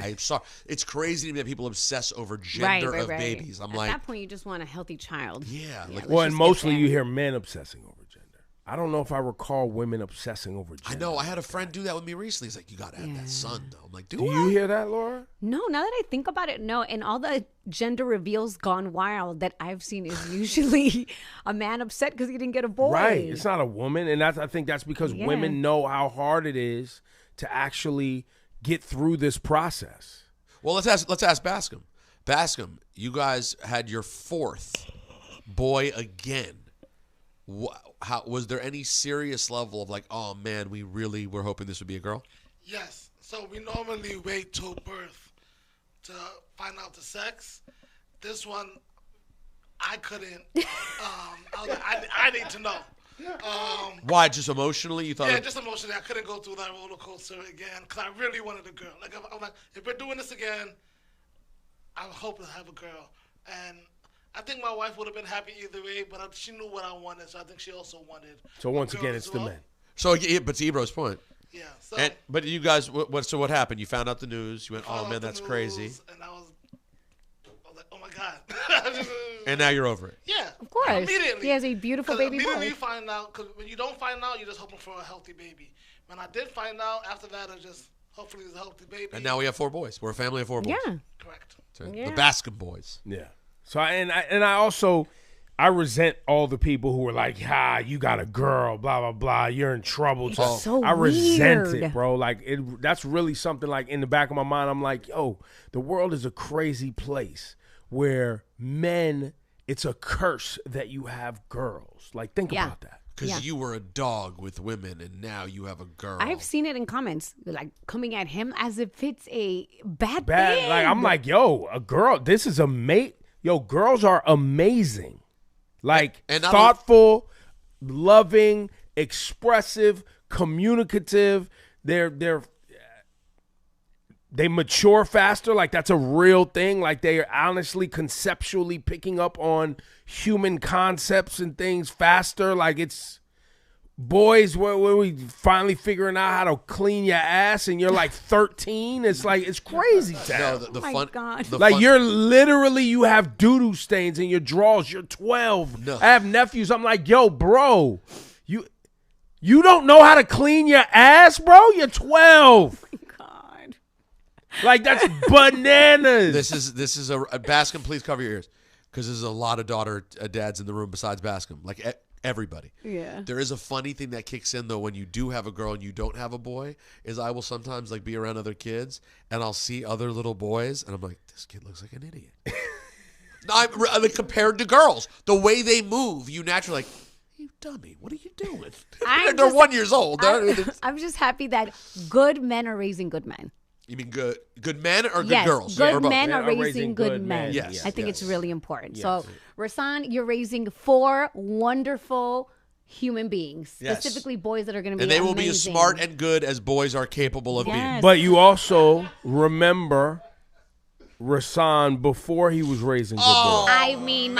S3: I saw. It's crazy to me that people obsess over gender of babies. I'm like,
S4: at that point, you just want a healthy child.
S3: Yeah.
S2: Well, and mostly you hear men obsessing over gender. I don't know if I recall women obsessing over gender.
S3: I know. I had a friend do that with me recently. He's like, you got to have that son, though. I'm like, do
S2: you hear that, Laura?
S4: No, now that I think about it, no. And all the gender reveals gone wild that I've seen is usually a man upset because he didn't get a boy.
S2: Right. It's not a woman. And I think that's because women know how hard it is to actually get through this process.
S3: Well, let's ask Bascom. Bascom, you guys had your fourth boy again. How was there any serious level of like, oh man, we really were hoping this would be a girl?
S8: Yes. So we normally wait till birth to find out the sex. This one, I couldn't. I was like, I need to know.
S3: Why? Just emotionally? You thought?
S8: Yeah, just emotionally. I couldn't go through that roller coaster again because I really wanted a girl. Like I'm like, if we're doing this again, I hope to have a girl. And I think my wife would have been happy either way, but she knew what I wanted, so I think she also wanted.
S2: So once again, it's the men.
S3: So, but to Ebro's point.
S8: Yeah. So.
S3: But you guys, what happened? You found out the news. You went, oh man, that's crazy.
S8: And I was like, oh my God.
S3: And now you're over it.
S8: Yeah.
S4: Of course.
S8: Immediately.
S4: He has a beautiful baby boy.
S8: Immediately you find out, because when you don't find out, you're just hoping for a healthy baby. When I did find out, after that, I just, hopefully it's a healthy baby.
S3: And now we have 4 boys. We're a family of 4 boys.
S4: Yeah.
S8: Correct.
S3: So the Bascom boys.
S2: Yeah. So I also, I resent all the people who were like, you got a girl, blah, blah, blah. You're in trouble.
S4: It's so
S2: I resent
S4: weird.
S2: it, bro. Like, that's really something like in the back of my mind. I'm like, yo, the world is a crazy place where men, it's a curse that you have girls. Like, think about that.
S3: Because you were a dog with women and now you have a girl.
S4: I've seen it in comments, like coming at him as if it's a bad thing.
S2: Like, I'm like, yo, a girl, this is a mate. Yo, girls are amazing. Like,
S3: and
S2: thoughtful, loving, expressive, communicative. They mature faster. Like, that's a real thing. Like, they are honestly conceptually picking up on human concepts and things faster. Like, it's boys where we finally figuring out how to clean your ass and you're like 13. It's like, it's crazy town.
S3: No,
S4: God.
S2: Like, you're literally, you have doo-doo stains in your drawers. You're 12.
S3: No.
S2: I have nephews. I'm like, yo, bro, you don't know how to clean your ass, bro? You're 12.
S4: Oh my God.
S2: Like, that's bananas.
S3: This is a Bascom, please cover your ears. Because there's a lot of dads in the room besides Bascom. Like, everybody.
S4: Yeah.
S3: There is a funny thing that kicks in, though, when you do have a girl and you don't have a boy, is I will sometimes, like, be around other kids, and I'll see other little boys, and I'm like, this kid looks like an idiot. Like, compared to girls, the way they move, you naturally like, you dummy, what are you doing? They're 1 year old.
S4: I'm just happy that good men are raising good men.
S3: You mean good men or good
S4: Yes,
S3: girls?
S4: good
S3: Or
S4: men
S3: both?
S4: are raising good men.
S3: Yes,
S4: I think it's really important.
S2: Yes.
S4: So, Rasan, you're raising 4 wonderful human beings, specifically boys that are going to be
S3: and they will
S4: amazing.
S3: be as smart and good as boys are capable of being.
S2: But you also remember Rasan before he was raising good boys.
S4: I mean,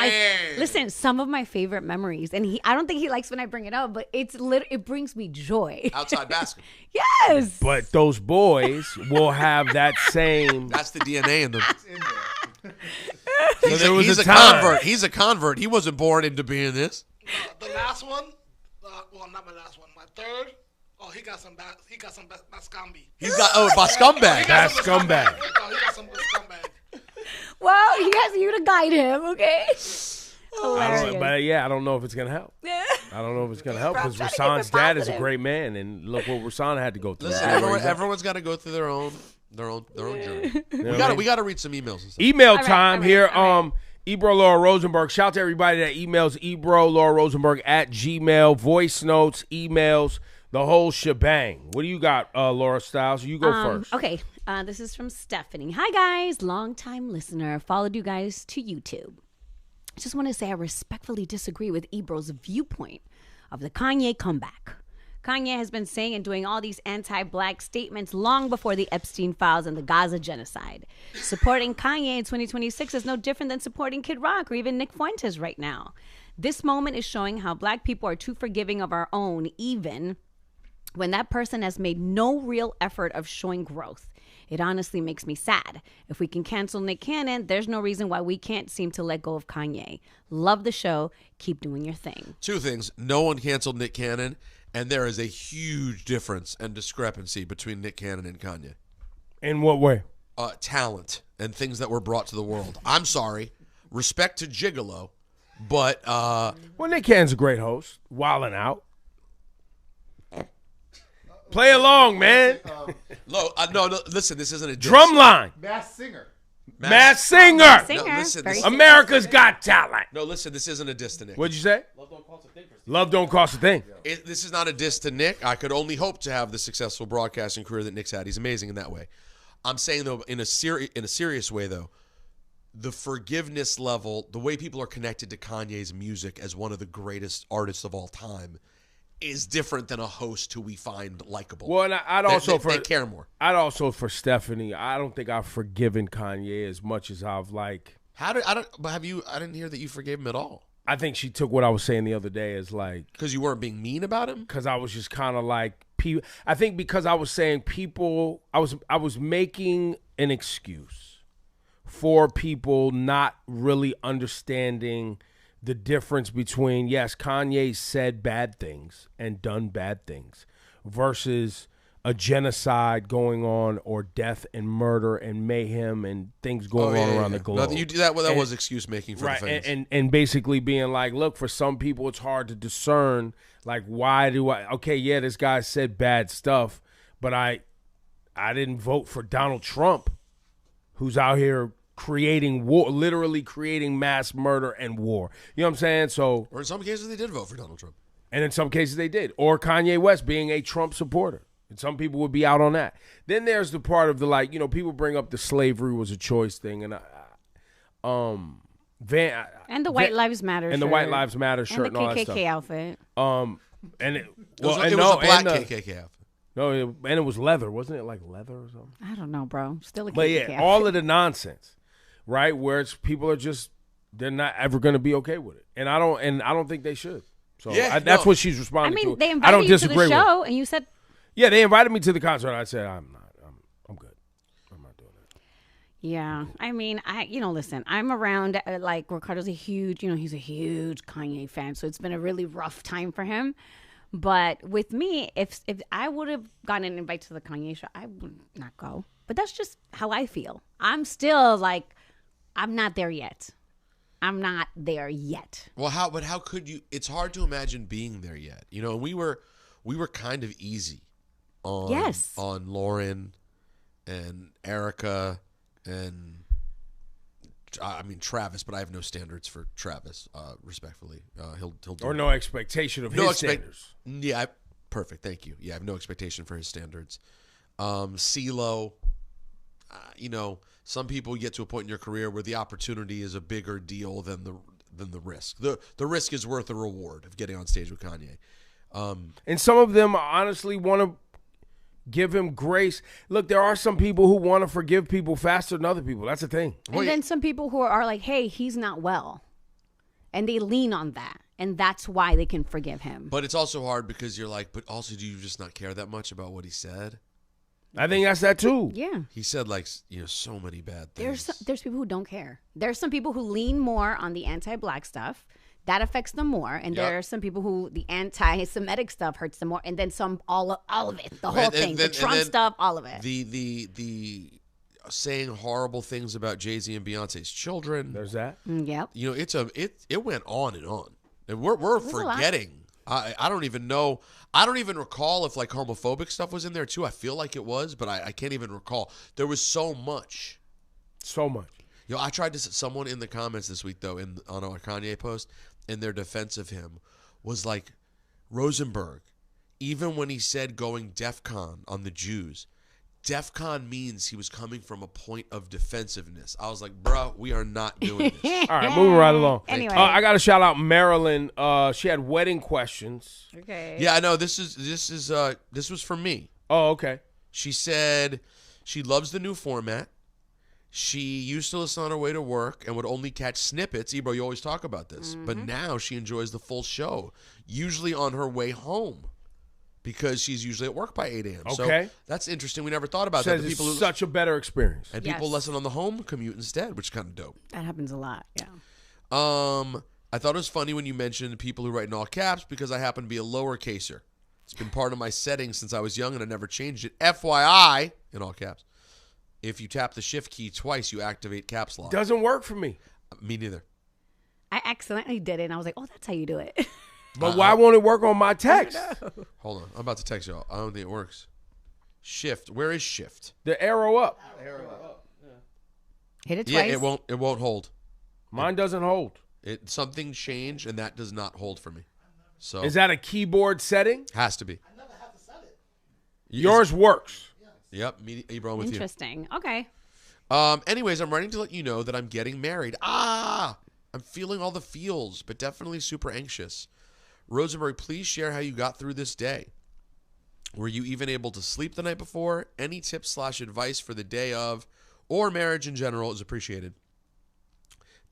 S4: listen, some of my favorite memories, and I don't think he likes when I bring it up, but it brings me joy.
S3: Outside basketball.
S4: Yes.
S2: But those boys will have that same.
S3: That's the DNA in them.
S2: He's
S3: a convert. He's a convert. He wasn't born into being this.
S8: The last one, well, not my last one, my third. Oh, he got some Bascombi.
S3: He's got scumbag.
S2: That's scumbag.
S8: Oh, he got some scumbag.
S4: Well, he has you to guide him, okay?
S2: I don't know if it's gonna help. I don't know if it's gonna help because Rasan's dad is a great man, and look what Rasan had to go through.
S3: Listen, everyone's got to go through their own journey. We got to read some emails. And stuff.
S2: Email time here. Ebro Laura Rosenberg. Shout out to everybody that emails Ebro Laura Rosenberg at Gmail. Voice notes, emails, the whole shebang. What do you got, Laura Stylez? You go first.
S4: Okay. This is from Stephanie. Hi, guys. Long-time listener. Followed you guys to YouTube. Just want to say I respectfully disagree with Ebro's viewpoint of the Kanye comeback. Kanye has been saying and doing all these anti-black statements long before the Epstein files and the Gaza genocide. Supporting Kanye in 2026 is no different than supporting Kid Rock or even Nick Fuentes right now. This moment is showing how black people are too forgiving of our own, even when that person has made no real effort of showing growth. It honestly makes me sad. If we can cancel Nick Cannon, there's no reason why we can't seem to let go of Kanye. Love the show. Keep doing your thing.
S3: 2 things. No one canceled Nick Cannon, and there is a huge difference and discrepancy between Nick Cannon and Kanye.
S2: In what way?
S3: Talent and things that were brought to the world. I'm sorry. Respect to Gigolo, but...
S2: well, Nick Cannon's a great host. Wildin' Out. Play along, man.
S3: No, listen, this isn't a diss.
S2: Drumline.
S5: Masked Singer.
S2: Masked Singer.
S3: No, listen,
S2: America's Got Talent.
S3: No, listen, this isn't a diss to Nick.
S2: What'd you say? Love don't cost a thing.
S3: This is not a diss to Nick. I could only hope to have the successful broadcasting career that Nick's had. He's amazing in that way. I'm saying, though, in a serious way, though, the forgiveness level, the way people are connected to Kanye's music as one of the greatest artists of all time is different than a host who we find likable.
S2: Well, and I'd also
S3: they care more.
S2: I'd also for Stephanie. I don't think I've forgiven Kanye as much as I've like.
S3: I didn't hear that you forgave him at all.
S2: I think she took what I was saying the other day as like
S3: because you weren't being mean about him.
S2: Because I was just kind of like I think because I was saying people. I was making an excuse for people not really understanding the difference between, yes, Kanye said bad things and done bad things versus a genocide going on or death and murder and mayhem and things going on around the globe.
S3: No, you do that. Well, that was excuse making for
S2: right,
S3: the fans.
S2: and basically being like, look, for some people it's hard to discern. Like, why do I? Okay, yeah, this guy said bad stuff, but I didn't vote for Donald Trump, who's out here creating war, literally creating mass murder and war. You know what I'm saying? So,
S3: or in some cases they did vote for Donald Trump,
S2: and in some cases they did. Or Kanye West being a Trump supporter. And some people would be out on that. Then there's the part of the, like, you know, people bring up the slavery was a choice thing, and
S4: and the White Lives Matter
S2: and
S4: shirt.
S2: the White Lives Matter shirt and all that stuff.
S4: And the KKK outfit.
S2: And
S3: it was a black KKK outfit.
S2: No, and it was leather, wasn't it? Like leather or something.
S4: I don't know, bro. Still a KKK
S2: But yeah,
S4: outfit.
S2: all of the nonsense, right? Where it's people are just they're not ever going to be okay with it, and I don't think they should. So that's what she's responding to.
S4: I mean, they
S2: I
S4: invited
S2: don't
S4: you
S2: disagree
S4: to the show,
S2: with.
S4: and you said.
S2: Yeah, they invited me to the concert. I said, I'm good. I'm not doing that.
S4: Yeah, I mean, listen, I'm around, like, Ricardo's he's a huge Kanye fan, so it's been a really rough time for him. But with me, if I would have gotten an invite to the Kanye show, I would not go. But that's just how I feel. I'm still, like, I'm not there yet. I'm not there yet.
S3: Well, how could you? It's hard to imagine being there yet. You know, we were kind of easy. On Lauren and Erica and I mean Travis, but I have no standards for Travis. Respectfully, he'll do
S2: or no expectation of his standards.
S3: Yeah, perfect. Thank you. Yeah, I have no expectation for his standards. CeeLo, you know, some people get to a point in your career where the opportunity is a bigger deal than the risk. The risk is worth the reward of getting on stage with Kanye.
S2: And some of them honestly want to give him grace. Look, there are some people who want to forgive people faster than other people. That's the thing.
S4: And then some people who are like, hey, he's not well. And they lean on that. And that's why they can forgive him.
S3: But it's also hard because you're like, but also do you just not care that much about what he said?
S2: I think that's that too.
S4: Yeah.
S3: He said, like, you know, so many bad things.
S4: There's people who don't care. There's some people who lean more on the anti-black stuff. That affects them more, and there are some people who the anti-Semitic stuff hurts them more, and then some all of it, the whole thing, the Trump stuff, all of it.
S3: The saying horrible things about Jay-Z and Beyonce's children.
S2: There's that.
S4: Yep.
S3: You know, it went on and on, and we're forgetting. I don't even know. I don't even recall if like homophobic stuff was in there too. I feel like it was, but I can't even recall. There was so much.
S2: So much.
S3: You know, I tried to. Someone in the comments this week though, on our Kanye post, in their defense of him, was like, Rosenberg, even when he said going DEFCON on the Jews, DEFCON means he was coming from a point of defensive-ness. I was like, bro, we are not doing this.
S2: All right, moving right along.
S4: Anyway.
S2: I got to shout out Marilyn. She had wedding questions.
S4: Okay.
S3: Yeah, I know. This was for me.
S2: Oh, okay.
S3: She said she loves the new format. She used to listen on her way to work and would only catch snippets. Ebro, you always talk about this. Mm-hmm. But now she enjoys the full show, usually on her way home, because she's usually at work by 8 a.m.
S2: Okay.
S3: So that's interesting. We never thought about
S2: Says
S3: that.
S2: It's such a better experience.
S3: And people listen on the home commute instead, which is kind of dope.
S4: That happens a lot, yeah.
S3: I thought it was funny when you mentioned people who write in all caps because I happen to be a lowercaser. It's been part of my settings since I was young and I never changed it. FYI, in all caps. If you tap the shift key twice, you activate caps lock.
S2: Doesn't work for me.
S3: Me neither.
S4: I accidentally did it, and I was like, oh, that's how you do it.
S2: But why won't it work on my text?
S3: Hold on. I'm about to text y'all. I don't think it works. Shift. Where is shift?
S2: The arrow up.
S4: Hit it twice.
S3: Yeah, it won't hold.
S2: Mine doesn't hold.
S3: Something changed, and that does not hold for me. So
S2: is that a keyboard setting?
S3: Has to be.
S8: I never had to set it.
S2: Yours works.
S3: Yep, Ebro with
S4: Interesting. Okay.
S3: Anyways, I'm writing to let you know that I'm getting married. I'm feeling all the feels, but definitely super anxious. Rosenberg, please share how you got through this day. Were you even able to sleep the night before? Any tips / advice for the day of or marriage in general is appreciated.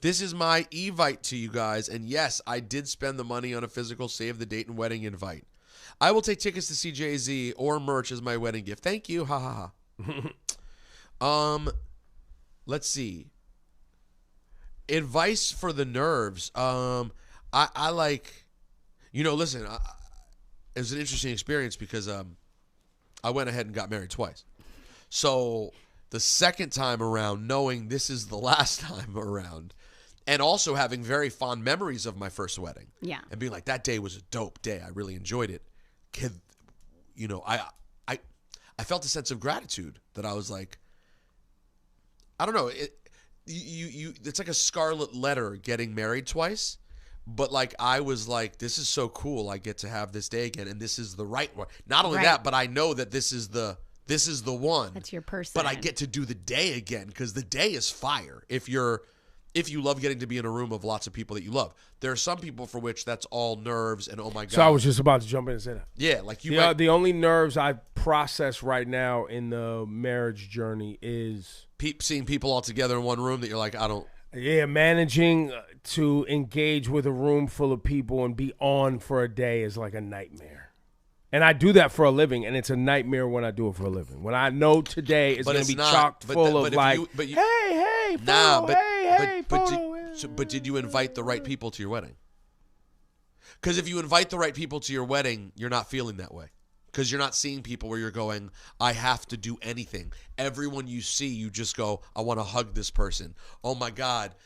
S3: This is my evite to you guys, and yes, I did spend the money on a physical save the date and wedding invite. I will take tickets to see Jay-Z or merch as my wedding gift. Thank you. Ha ha ha. Let's see. Advice for the nerves. I like, listen, it was an interesting experience because I went ahead and got married twice. So the second time around, knowing this is the last time around, and also having very fond memories of my first wedding.
S4: Yeah.
S3: And being like, that day was a dope day. I really enjoyed it. You know, I felt a sense of gratitude that I was like, I don't know. It's like a scarlet letter getting married twice. But like I was like, this is so cool. I get to have this day again, and this is the right one. Not only that, but I know that this is the one.
S4: That's your person.
S3: But I get to do the day again because the day is fire. If you love getting to be in a room of lots of people that you love, there are some people for which that's all nerves and oh my god.
S2: So I was just about to jump in and say that.
S3: Yeah, like
S2: the only nerves I process right now in the marriage journey is
S3: seeing people all together in one room that you're like, I don't.
S2: Yeah, managing to engage with a room full of people and be on for a day is like a nightmare. And I do that for a living, and it's a nightmare when I do it for a living. When I know today is going to be chocked full of like, hey, photo, hey, photo.
S3: But did you invite the right people to your wedding? Because if you invite the right people to your wedding, you're not feeling that way. Because you're not seeing people where you're going, I have to do anything. Everyone you see, you just go, I want to hug this person. Oh, my God.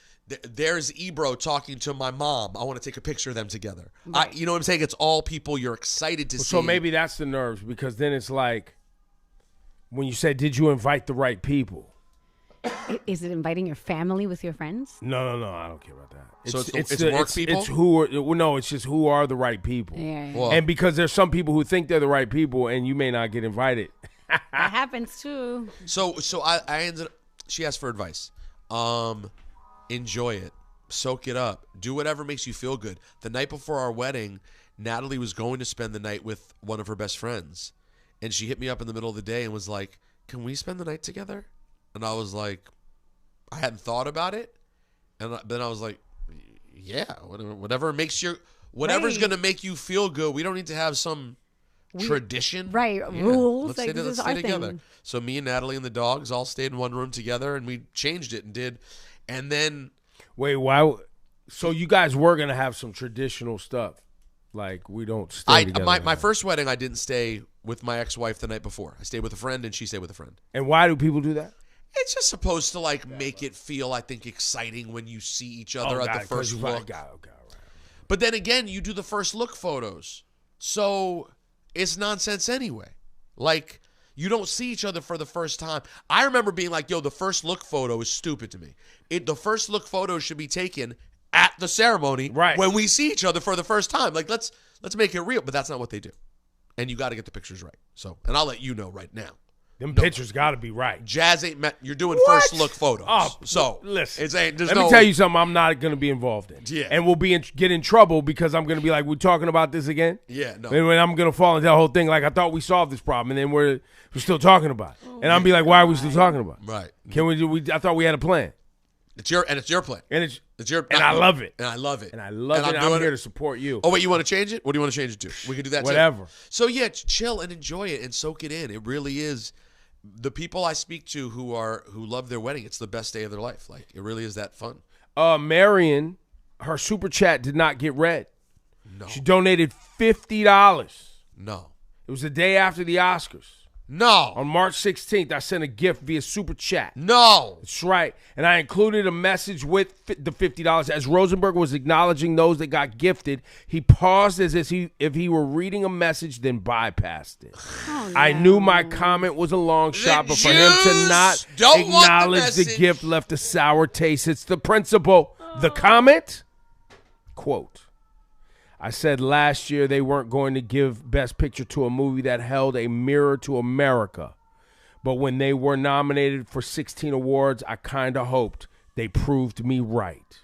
S3: There's Ebro talking to my mom. I want to take a picture of them together. Right. You know what I'm saying? It's all people you're excited to see.
S2: So maybe that's the nerves, because then it's like when you say, did you invite the right people?
S4: Is it inviting your family with your friends?
S2: No, I don't care about that.
S3: It's work people?
S2: It's just who are the right people.
S4: Yeah.
S3: Well,
S2: and because there's some people who think they're the right people and you may not get invited.
S4: That happens too.
S3: So I ended up, she asked for advice. Enjoy it. Soak it up. Do whatever makes you feel good. The night before our wedding, Natalie was going to spend the night with one of her best friends. And she hit me up in the middle of the day and was like, can we spend the night together? And I was like, I hadn't thought about it. And then I was like, yeah, whatever makes whatever's going to make you feel good. We don't need to have some tradition.
S4: Right.
S3: Yeah.
S4: Rules.
S3: Let's stay together. So me and Natalie and the dogs all stayed in one room together, and we changed it and did. And then.
S2: Wait, why? So you guys were going to have some traditional stuff. Like, we don't stay together.
S3: My first wedding, I didn't stay with my ex-wife the night before. I stayed with a friend, and she stayed with a friend.
S2: And why do people do that?
S3: It's just supposed to make it feel, I think, exciting when you see each other at the first look.
S2: Right.
S3: But then again, you do the first look photos, so it's nonsense anyway. Like, you don't see each other for the first time. I remember being like, "Yo, the first look photo is stupid to me. The first look photo should be taken at the ceremony,
S2: right,
S3: when we see each other for the first time. Like, let's make it real." But that's not what they do, and you got to get the pictures right. So, and I'll let you know right now.
S2: Them pictures got to be right.
S3: Jazz ain't met. You're doing first look photos.
S2: Oh,
S3: so
S2: listen.
S3: Let
S2: me tell you something. I'm not going to be involved in.
S3: Yeah,
S2: and we'll get in trouble because I'm going to be like, we're talking about this again.
S3: Yeah, no.
S2: And when I'm going to fall into that whole thing, like I thought we solved this problem, and then we're still talking about it. And I'm be like, why are we still talking about it?
S3: Right?
S2: Can we? I thought we had a plan.
S3: It's your plan.
S2: And it's
S3: your.
S2: And I love it.
S3: And I love it.
S2: And I love it. I'm here to support you.
S3: Oh wait, you want to change it? What do you want to change it to? We can do that.
S2: Whatever.
S3: Too. So yeah, chill and enjoy it and soak it in. It really is. The people I speak to who love their wedding, it's the best day of their life. Like, it really is that fun.
S2: Marion, her super chat did not get read.
S3: No.
S2: She donated $50.
S3: No.
S2: It was the day after the Oscars.
S3: No.
S2: On March 16th, I sent a gift via super chat.
S3: No.
S2: That's right. And I included a message with the $50. As Rosenberg was acknowledging those that got gifted, he paused as if he were reading a message, then bypassed it.
S4: Oh, no.
S2: I knew my comment was a long shot, but for him to not acknowledge the gift left a sour taste. It's the principle. The comment, quote, I said last year they weren't going to give Best Picture to a movie that held a mirror to America. But when they were nominated for 16 awards, I kind of hoped they proved me right.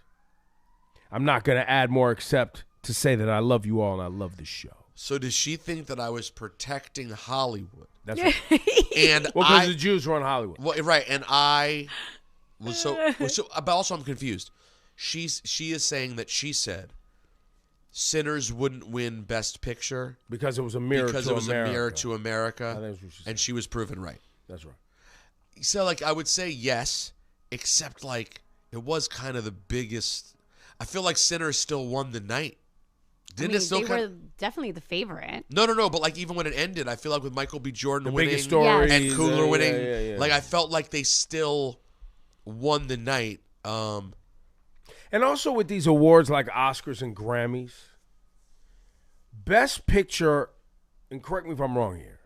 S2: I'm not going to add more except to say that I love you all and I love this show.
S3: So does she think that I was protecting Hollywood?
S2: That's right.
S3: And
S2: because the Jews run Hollywood.
S3: Well, right. And I was so but also I'm confused. She is saying that she said Sinners wouldn't win Best Picture
S2: because it was a mirror
S3: to America, and she was proven right.
S2: That's right.
S3: So, like, I would say yes, except, like, it was kind of the biggest. I feel like Sinners still won the night. Didn't it still
S4: they were definitely the favorite.
S3: No. But like even when it ended, I feel like with Michael B. Jordan winning
S2: biggest story
S3: and Coogler winning,
S2: yeah.
S3: like I felt like they still won the night.
S2: And also with these awards like Oscars and Grammys, Best Picture, and correct me if I'm wrong here,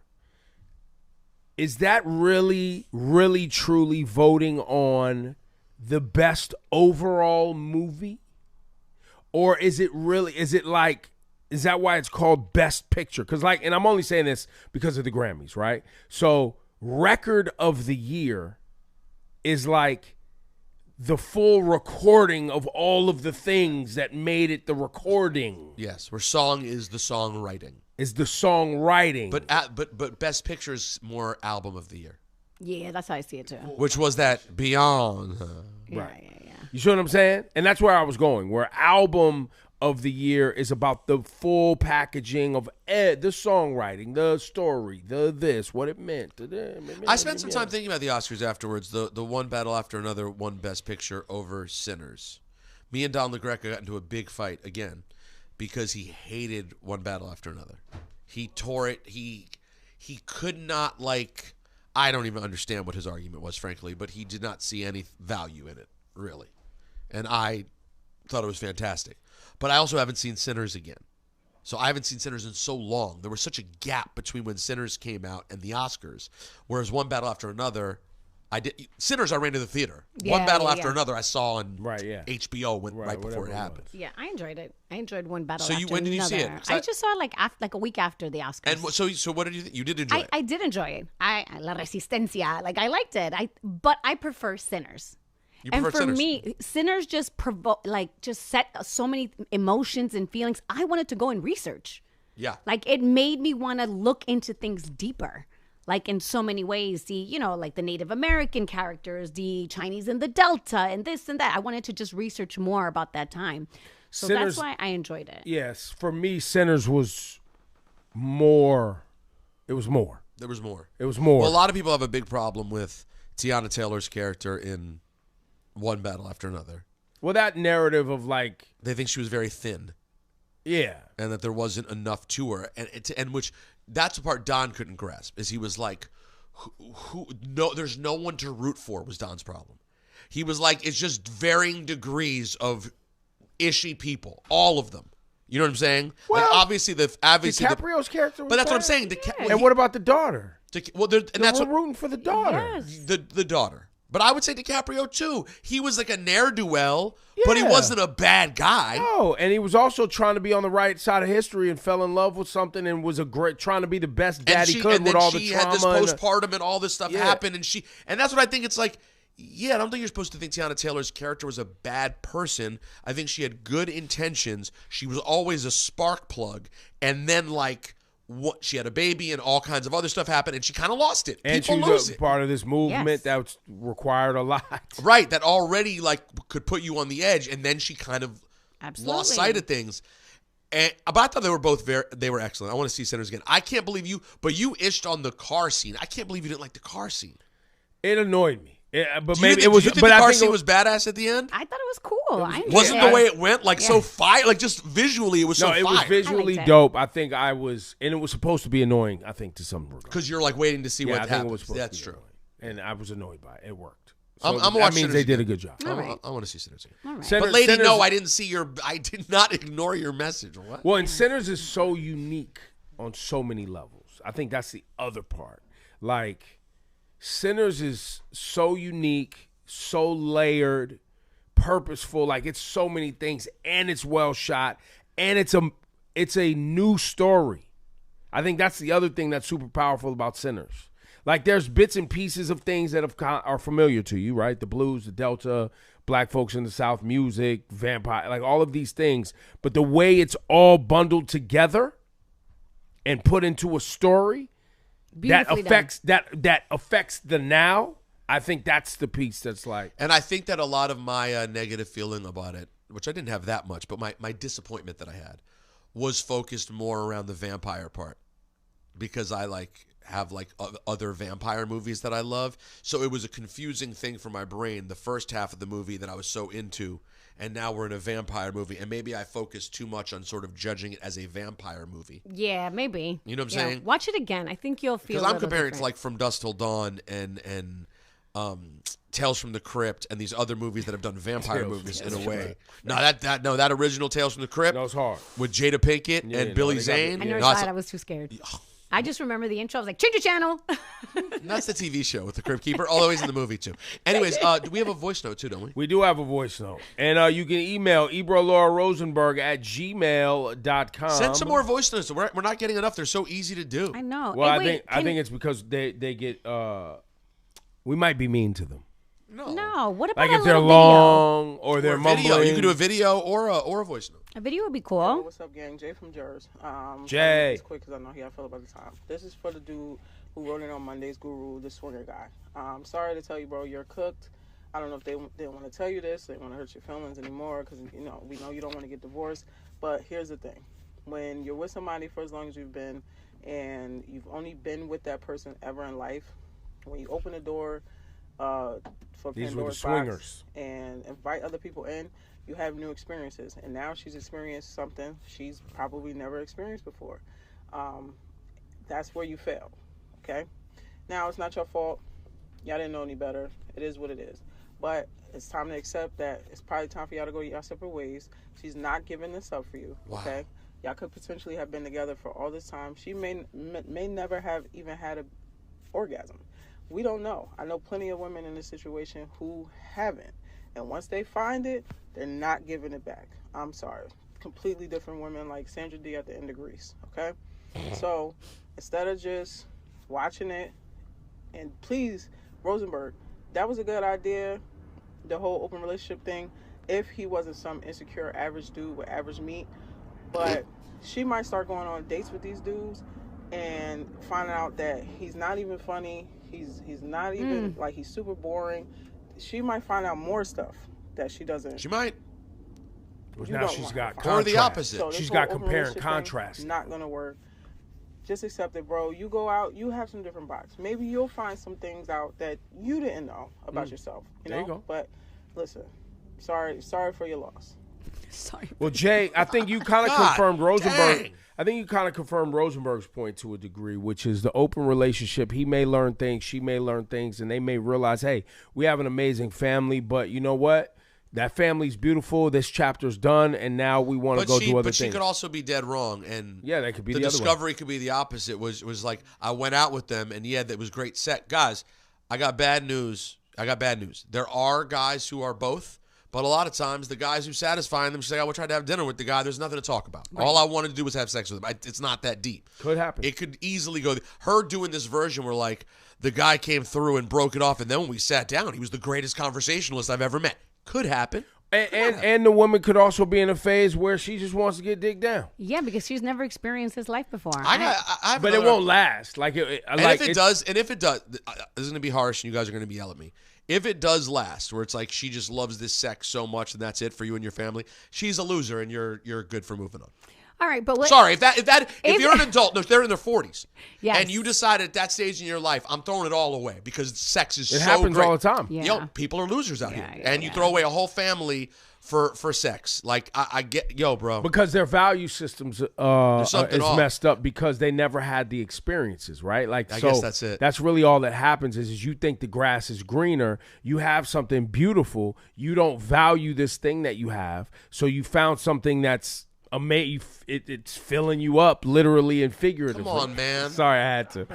S2: is that really, really, truly voting on the best overall movie? Or is it that why it's called Best Picture? Because and I'm only saying this because of the Grammys, right? So Record of the Year is like the full recording of all of the things that made it the recording.
S3: Yes, where song is the songwriting.
S2: Is the songwriting.
S3: But Best Picture is more Album of the Year.
S4: Yeah, that's how I see it too.
S3: Which was that Beyond.
S2: Right. Yeah. You see what I'm saying? And that's where I was going, where Album of the Year is about the full packaging of the songwriting, the story, the this, what it meant.
S3: I spent some time thinking about the Oscars afterwards. The One Battle After Another won Best Picture over Sinners. Me and Don LaGreca got into a big fight again because he hated One Battle After Another. He tore it. He could not I don't even understand what his argument was, frankly, but he did not see any value in it, really. And I thought it was fantastic. But I also haven't seen Sinners again. So I haven't seen Sinners in so long. There was such a gap between when Sinners came out and the Oscars, whereas One Battle After Another, Sinners I ran to the theater. One Battle After Another I saw on HBO right before it happened.
S4: Yeah, I enjoyed it. I enjoyed One Battle
S3: After
S4: Another.
S3: When did you see it?
S4: I just saw it like a week after the Oscars.
S3: And so what did you think? You did enjoy it?
S4: I did enjoy it. La Resistencia. I liked it. But I prefer Sinners. And for me, Sinners just set so many emotions and feelings. I wanted to go and research.
S3: Yeah.
S4: It made me want to look into things deeper. In so many ways, the Native American characters, the Chinese in the Delta, and this and that. I wanted to just research more about that time. So Sinners, that's why I enjoyed it.
S2: Yes. For me, Sinners was more. It was more.
S3: There was more.
S2: It was more.
S3: Well, a lot of people have a big problem with Tiana Taylor's character in One Battle After Another.
S2: Well, that narrative of
S3: they think she was very thin.
S2: Yeah.
S3: And that there wasn't enough to her. And which that's the part Don couldn't grasp, is he was like, there's no one to root for was Don's problem. He was like, it's just varying degrees of ishy people. All of them. You know what I'm saying?
S2: Well,
S3: obviously
S2: DiCaprio's character was
S3: But that's what I'm saying.
S2: And what about the daughter?
S3: That's
S2: what rooting for the daughter.
S4: Yes.
S3: The daughter. But I would say DiCaprio, too. He was like a ne'er-do-well, but he wasn't a bad guy.
S2: No, and he was also trying to be on the right side of history and fell in love with something and was trying to be the best dad he could with all the trauma.
S3: And she had this postpartum and all this stuff happened. And that's what I think it's like, I don't think you're supposed to think Tiana Taylor's character was a bad person. I think she had good intentions. She was always a spark plug. And then, she had a baby and all kinds of other stuff happened, and she kind of lost it.
S2: And
S3: People
S2: she
S3: lose
S2: was
S3: it.
S2: part of this movement that required a lot.
S3: Right, that already could put you on the edge, and then she kind of lost sight of things. But I thought they were both they were excellent. I want to see Sinners again. I can't believe you ished on the car scene. I can't believe you didn't like the car scene.
S2: It annoyed me. But
S3: do
S2: maybe
S3: you
S2: it was.
S3: Do you think
S2: but
S3: the
S2: I
S3: car
S2: think
S3: scene was badass at the end?
S4: I thought it was cool.
S3: Wasn't the way it went so fire? Just visually, it was so fire.
S2: No, it was visually dope. I think and it was supposed to be annoying. I think to some regard.
S3: Because you're waiting to see what happens.
S2: It was supposed
S3: That's
S2: to be
S3: true.
S2: Annoying. And I was annoyed by it. It worked. So
S3: that
S2: means they did a good job.
S3: I want to see Sinners again.
S4: All right.
S3: But lady, no, I didn't see I did not ignore your message. What?
S2: Well, and Sinners is so unique on so many levels. I think that's the other part. Sinners is so unique, so layered, purposeful. It's so many things, and it's well shot, and it's a new story. I think that's the other thing that's super powerful about Sinners. There's bits and pieces of things that are familiar to you, right? The blues, the Delta, black folks in the South, music, vampire, all of these things. But the way it's all bundled together and put into a story that affects the now. I think that's the piece that's
S3: And I think that a lot of my negative feeling about it, which I didn't have that much, but my disappointment that I had was focused more around the vampire part, because I have like other vampire movies that I love. So it was a confusing thing for my brain, the first half of the movie that I was so into, and now we're in a vampire movie, and maybe I focused too much on sort of judging it as a vampire movie.
S4: Yeah, maybe.
S3: You know what I'm saying?
S4: Watch it again. I think you'll feel.
S3: Because I'm comparing it to like From Dusk Till Dawn and Tales from the Crypt and these other movies that have done vampire movies in a way. No, that original Tales from the Crypt.
S2: That was hard.
S3: With Jada Pinkett and Billy Zane.
S4: I never saw it. I was too scared. I just remember the intro. I was like, change the channel.
S3: That's the TV show with the Crypt Keeper. Although he's in the movie too. Anyways, do we have a voice note too, don't we?
S2: We do have a voice note. And you can email ebrolaurarosenberg@gmail.com.
S3: Send some more voice notes. We're not getting enough. They're so easy to do.
S4: I know.
S2: Well, I think it's because they get we might be mean to them.
S4: No. What about
S2: like if they're long or they're mumbling?
S3: Video. You can do a video or a voice note.
S4: A video would be cool.
S9: Hey, what's up, gang? Jay from Jers.
S2: Jay.
S9: It's quick because I know how I feel about the time. This is for the dude who wrote it on Monday's Guru, the swinger guy. Sorry to tell you, bro, you're cooked. I don't know if they didn't want to tell you this. They want to hurt your feelings anymore because, we know you don't want to get divorced. But here's the thing. When you're with somebody for as long as you've been and you've only been with that person ever in life, when you open the door for
S2: These
S9: Pandora's
S2: were the
S9: box
S2: swingers.
S9: and invite other people in, you have new experiences. And now she's experienced something she's probably never experienced before. That's where you fail, okay? Now, it's not your fault. Y'all didn't know any better. It is what it is. But it's time to accept that it's probably time for y'all to go y'all separate ways. She's not giving this up for you, okay? Y'all could potentially have been together for all this time. She may never have even had an orgasm. We don't know. I know plenty of women in this situation who haven't. And once they find it, they're not giving it back. I'm sorry. Completely different women like Sandra D at the end of Grease, okay? So instead of just watching it, and please, Rosenberg, that was a good idea, the whole open relationship thing, if he wasn't some insecure average dude with average meat. But she might start going on dates with these dudes and find out that he's not even funny. He's not even, like, he's super boring. She might find out more stuff that she doesn't.
S3: She might.
S2: Now she's got contrast.
S3: Or the opposite.
S9: So
S2: she's got compare and contrast.
S9: Not going to work. Just accept it, bro. You go out, you have some different vibes. Maybe you'll find some things out that you didn't know about yourself.
S2: There you go.
S9: But listen, sorry for your loss.
S4: Sorry.
S2: Well, Jay, I think you kind of confirmed Rosenberg. Dang. I think you kind of confirmed Rosenberg's point to a degree, which is the open relationship. He may learn things, she may learn things, and they may realize, hey, we have an amazing family, but you know what? That family's beautiful. This chapter's done, and now we want to go do other things.
S3: But she could also be dead wrong, and
S2: yeah, that could be the
S3: discovery could be the opposite. Was like I went out with them, and yeah, that was great sex. Guys, I got bad news. There are guys who are both. But a lot of times, the guys who satisfy them, she's like, I tried to have dinner with the guy. There's nothing to talk about. Right. All I wanted to do was have sex with him. It's not that deep.
S2: Could happen.
S3: It could easily go. Her doing this version where, like, the guy came through and broke it off, and then when we sat down, he was the greatest conversationalist I've ever met. Could happen.
S2: And the woman could also be in a phase where she just wants to get digged down.
S4: Yeah, because she's never experienced this life before.
S2: But it won't last.
S3: If it does, this is going to be harsh, and you guys are going to be yelling at me. If it does last, where it's like she just loves this sex so much and that's it for you and your family, she's a loser and you're good for moving on.
S4: All right, but
S3: sorry if you're an adult, no, they're in their 40s,
S4: yes,
S3: and you decide at that stage in your life, I'm throwing it all away because sex is so great.
S2: It happens all the time.
S4: Yeah.
S3: Yo, people are losers out here, and you throw away a whole family for sex. Like I get, bro,
S2: because their value systems is messed up because they never had the experiences, right? Like
S3: I guess that's it.
S2: That's really all that happens is you think the grass is greener. You have something beautiful. You don't value this thing that you have, so you found something that's amazing. It's filling you up, literally and figuratively.
S3: Come on, man.
S2: Sorry, I had to.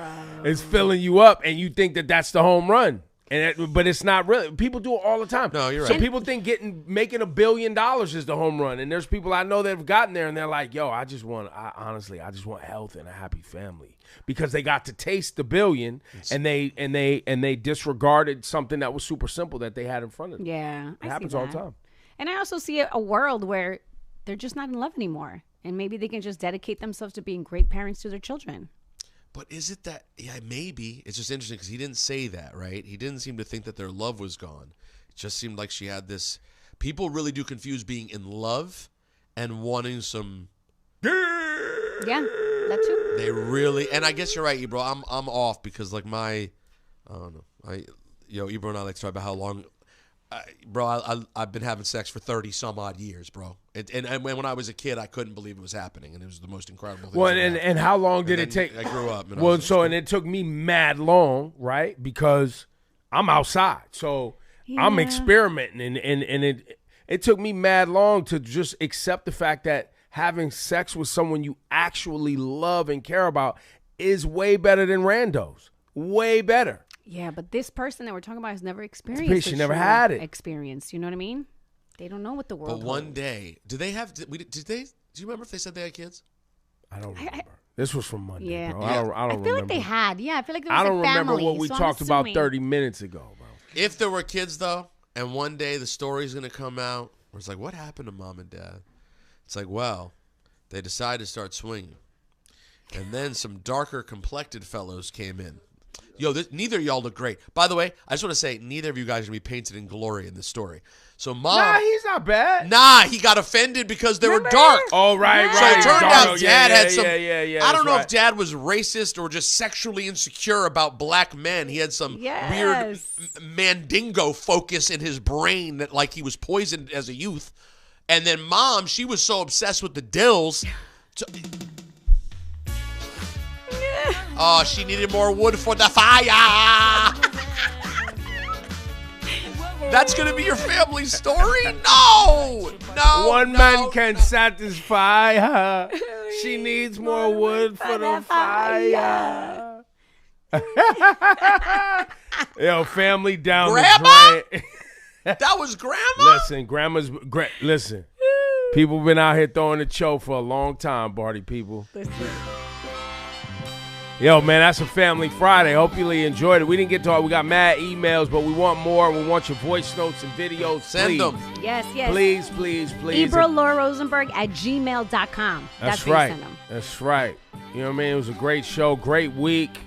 S2: It's filling you up, and you think that that's the home run. But it's not really. People do it all the time.
S3: No, you're right.
S2: So people think making $1 billion is the home run, and there's people I know that have gotten there, and they're like, "Yo, I just want health and a happy family," because they got to taste the billion, and they disregarded something that was super simple that they had in front of them.
S4: Yeah,
S2: it happens all the time.
S4: And I also see a world where they're just not in love anymore, and maybe they can just dedicate themselves to being great parents to their children.
S3: But is it that? Yeah, maybe. It's just interesting because he didn't say that, right? He didn't seem to think that their love was gone. It just seemed like she had this. People really do confuse being in love and wanting some.
S4: Yeah. That too.
S3: They really, and I guess you're right, Ebro. I'm off because like I don't know. Ebro and I like to talk about how long, bro. I've been having sex for 30 some odd years, bro. And when I was a kid, I couldn't believe it was happening, and it was the most incredible thing.
S2: Well, and how long did it take?
S3: I grew up.
S2: And it took me mad long, right? Because I'm outside, so I'm experimenting, and it took me mad long to just accept the fact that having sex with someone you actually love and care about is way better than randos. Way better.
S4: Yeah, but this person that we're talking about has never experienced it.
S2: She never had it.
S4: Experience, you know what I mean? They don't know what the world
S3: But one
S4: holds.
S3: day, do they? Do you remember if they said they had kids?
S2: I don't remember. This was from Monday,
S4: Yeah.
S2: bro. I don't remember.
S4: feel like they had. Yeah, I feel like there was
S2: I don't
S4: a family,
S2: remember what we
S4: so I'm
S2: talked about
S4: assuming.
S2: 30 minutes ago, bro.
S3: If there were kids, though, and one day the story's going to come out where it's like, what happened to mom and dad? It's like, well, they decided to start swinging. And then some darker complected fellows came in. Yo, neither of y'all look great. By the way, I just want to say, neither of you guys are going to be painted in glory in this story. So mom...
S2: Nah, he's not bad.
S3: Nah, he got offended because they were dark.
S2: Oh, right.
S3: So it turned out
S2: Dad
S3: Dad had some...
S2: Yeah,
S3: I don't know if Dad was racist or just sexually insecure about black men. He had some weird mandingo focus in his brain that like he was poisoned as a youth. And then Mom, she was so obsessed with the dills... Oh, she needed more wood for the fire. That's going to be your family story? No.
S2: One man can satisfy her. She needs more wood for the fire. Yo, family down
S3: Grandma?
S2: the drain.
S3: That was Grandma?
S2: Listen. People been out here throwing the choke for a long time, party people. Yo, man, that's a Family Friday. Hope you really enjoyed it. We didn't get to all. We got mad emails, but we want more. We want your voice notes and videos.
S3: Send them.
S4: Yes.
S2: Please.
S4: EbroLauraRosenberg@gmail.com. That's
S2: right.
S4: Send them.
S2: That's right. You know what I mean? It was a great show, great week.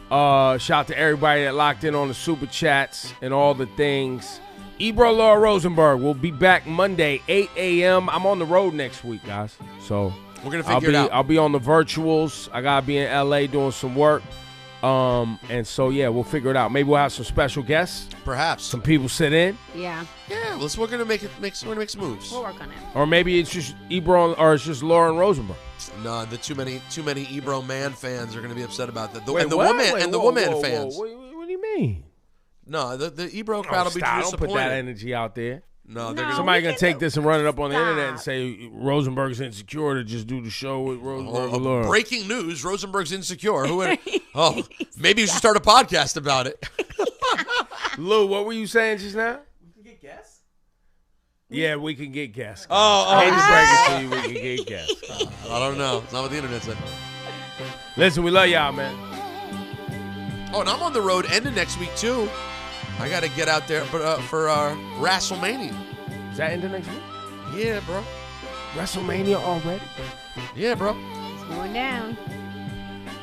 S2: Shout out to everybody that locked in on the super chats and all the things. Ebro Laura Rosenberg will be back Monday, 8 a.m. I'm on the road next week, guys. So
S3: we're going to figure it out.
S2: I'll be on the virtuals. I got to be in L.A. doing some work. And so, yeah, we'll figure it out. Maybe we'll have some special guests.
S3: Perhaps.
S2: Some people sit in.
S4: Yeah.
S3: Yeah, we're going to make some moves.
S4: We'll work on it.
S2: Or maybe it's just Ebro or it's just Lauren Rosenberg.
S3: No, the too many Ebro man fans are going to be upset about that.
S2: The woman fans. What do you mean?
S3: No, the Ebro crowd will be disappointed.
S2: Don't put that energy out there.
S3: No,
S2: somebody gonna take this and run it up on the internet and say Rosenberg's insecure to just do the show with Rosenberg.
S3: Breaking news: Rosenberg's insecure. Maybe you should start a podcast about it.
S2: Lou, what were you saying just now?
S5: We can get guests.
S2: Yeah, we can get guests.
S3: I
S2: hate to break it to you, we can get guests.
S3: I don't know. It's not what the internet said.
S2: Listen, we love y'all, man.
S3: Oh, and I'm on the road ending next week too. I got to get out there for WrestleMania.
S2: Is that into next week?
S3: Yeah, bro.
S2: WrestleMania already?
S3: Yeah, bro.
S4: It's going down.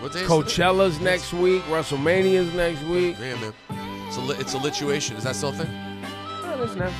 S3: What day is
S2: Coachella's next week. WrestleMania's next week.
S3: Yeah, man. It's a lituation. Is that still a thing?
S2: Oh, listen now.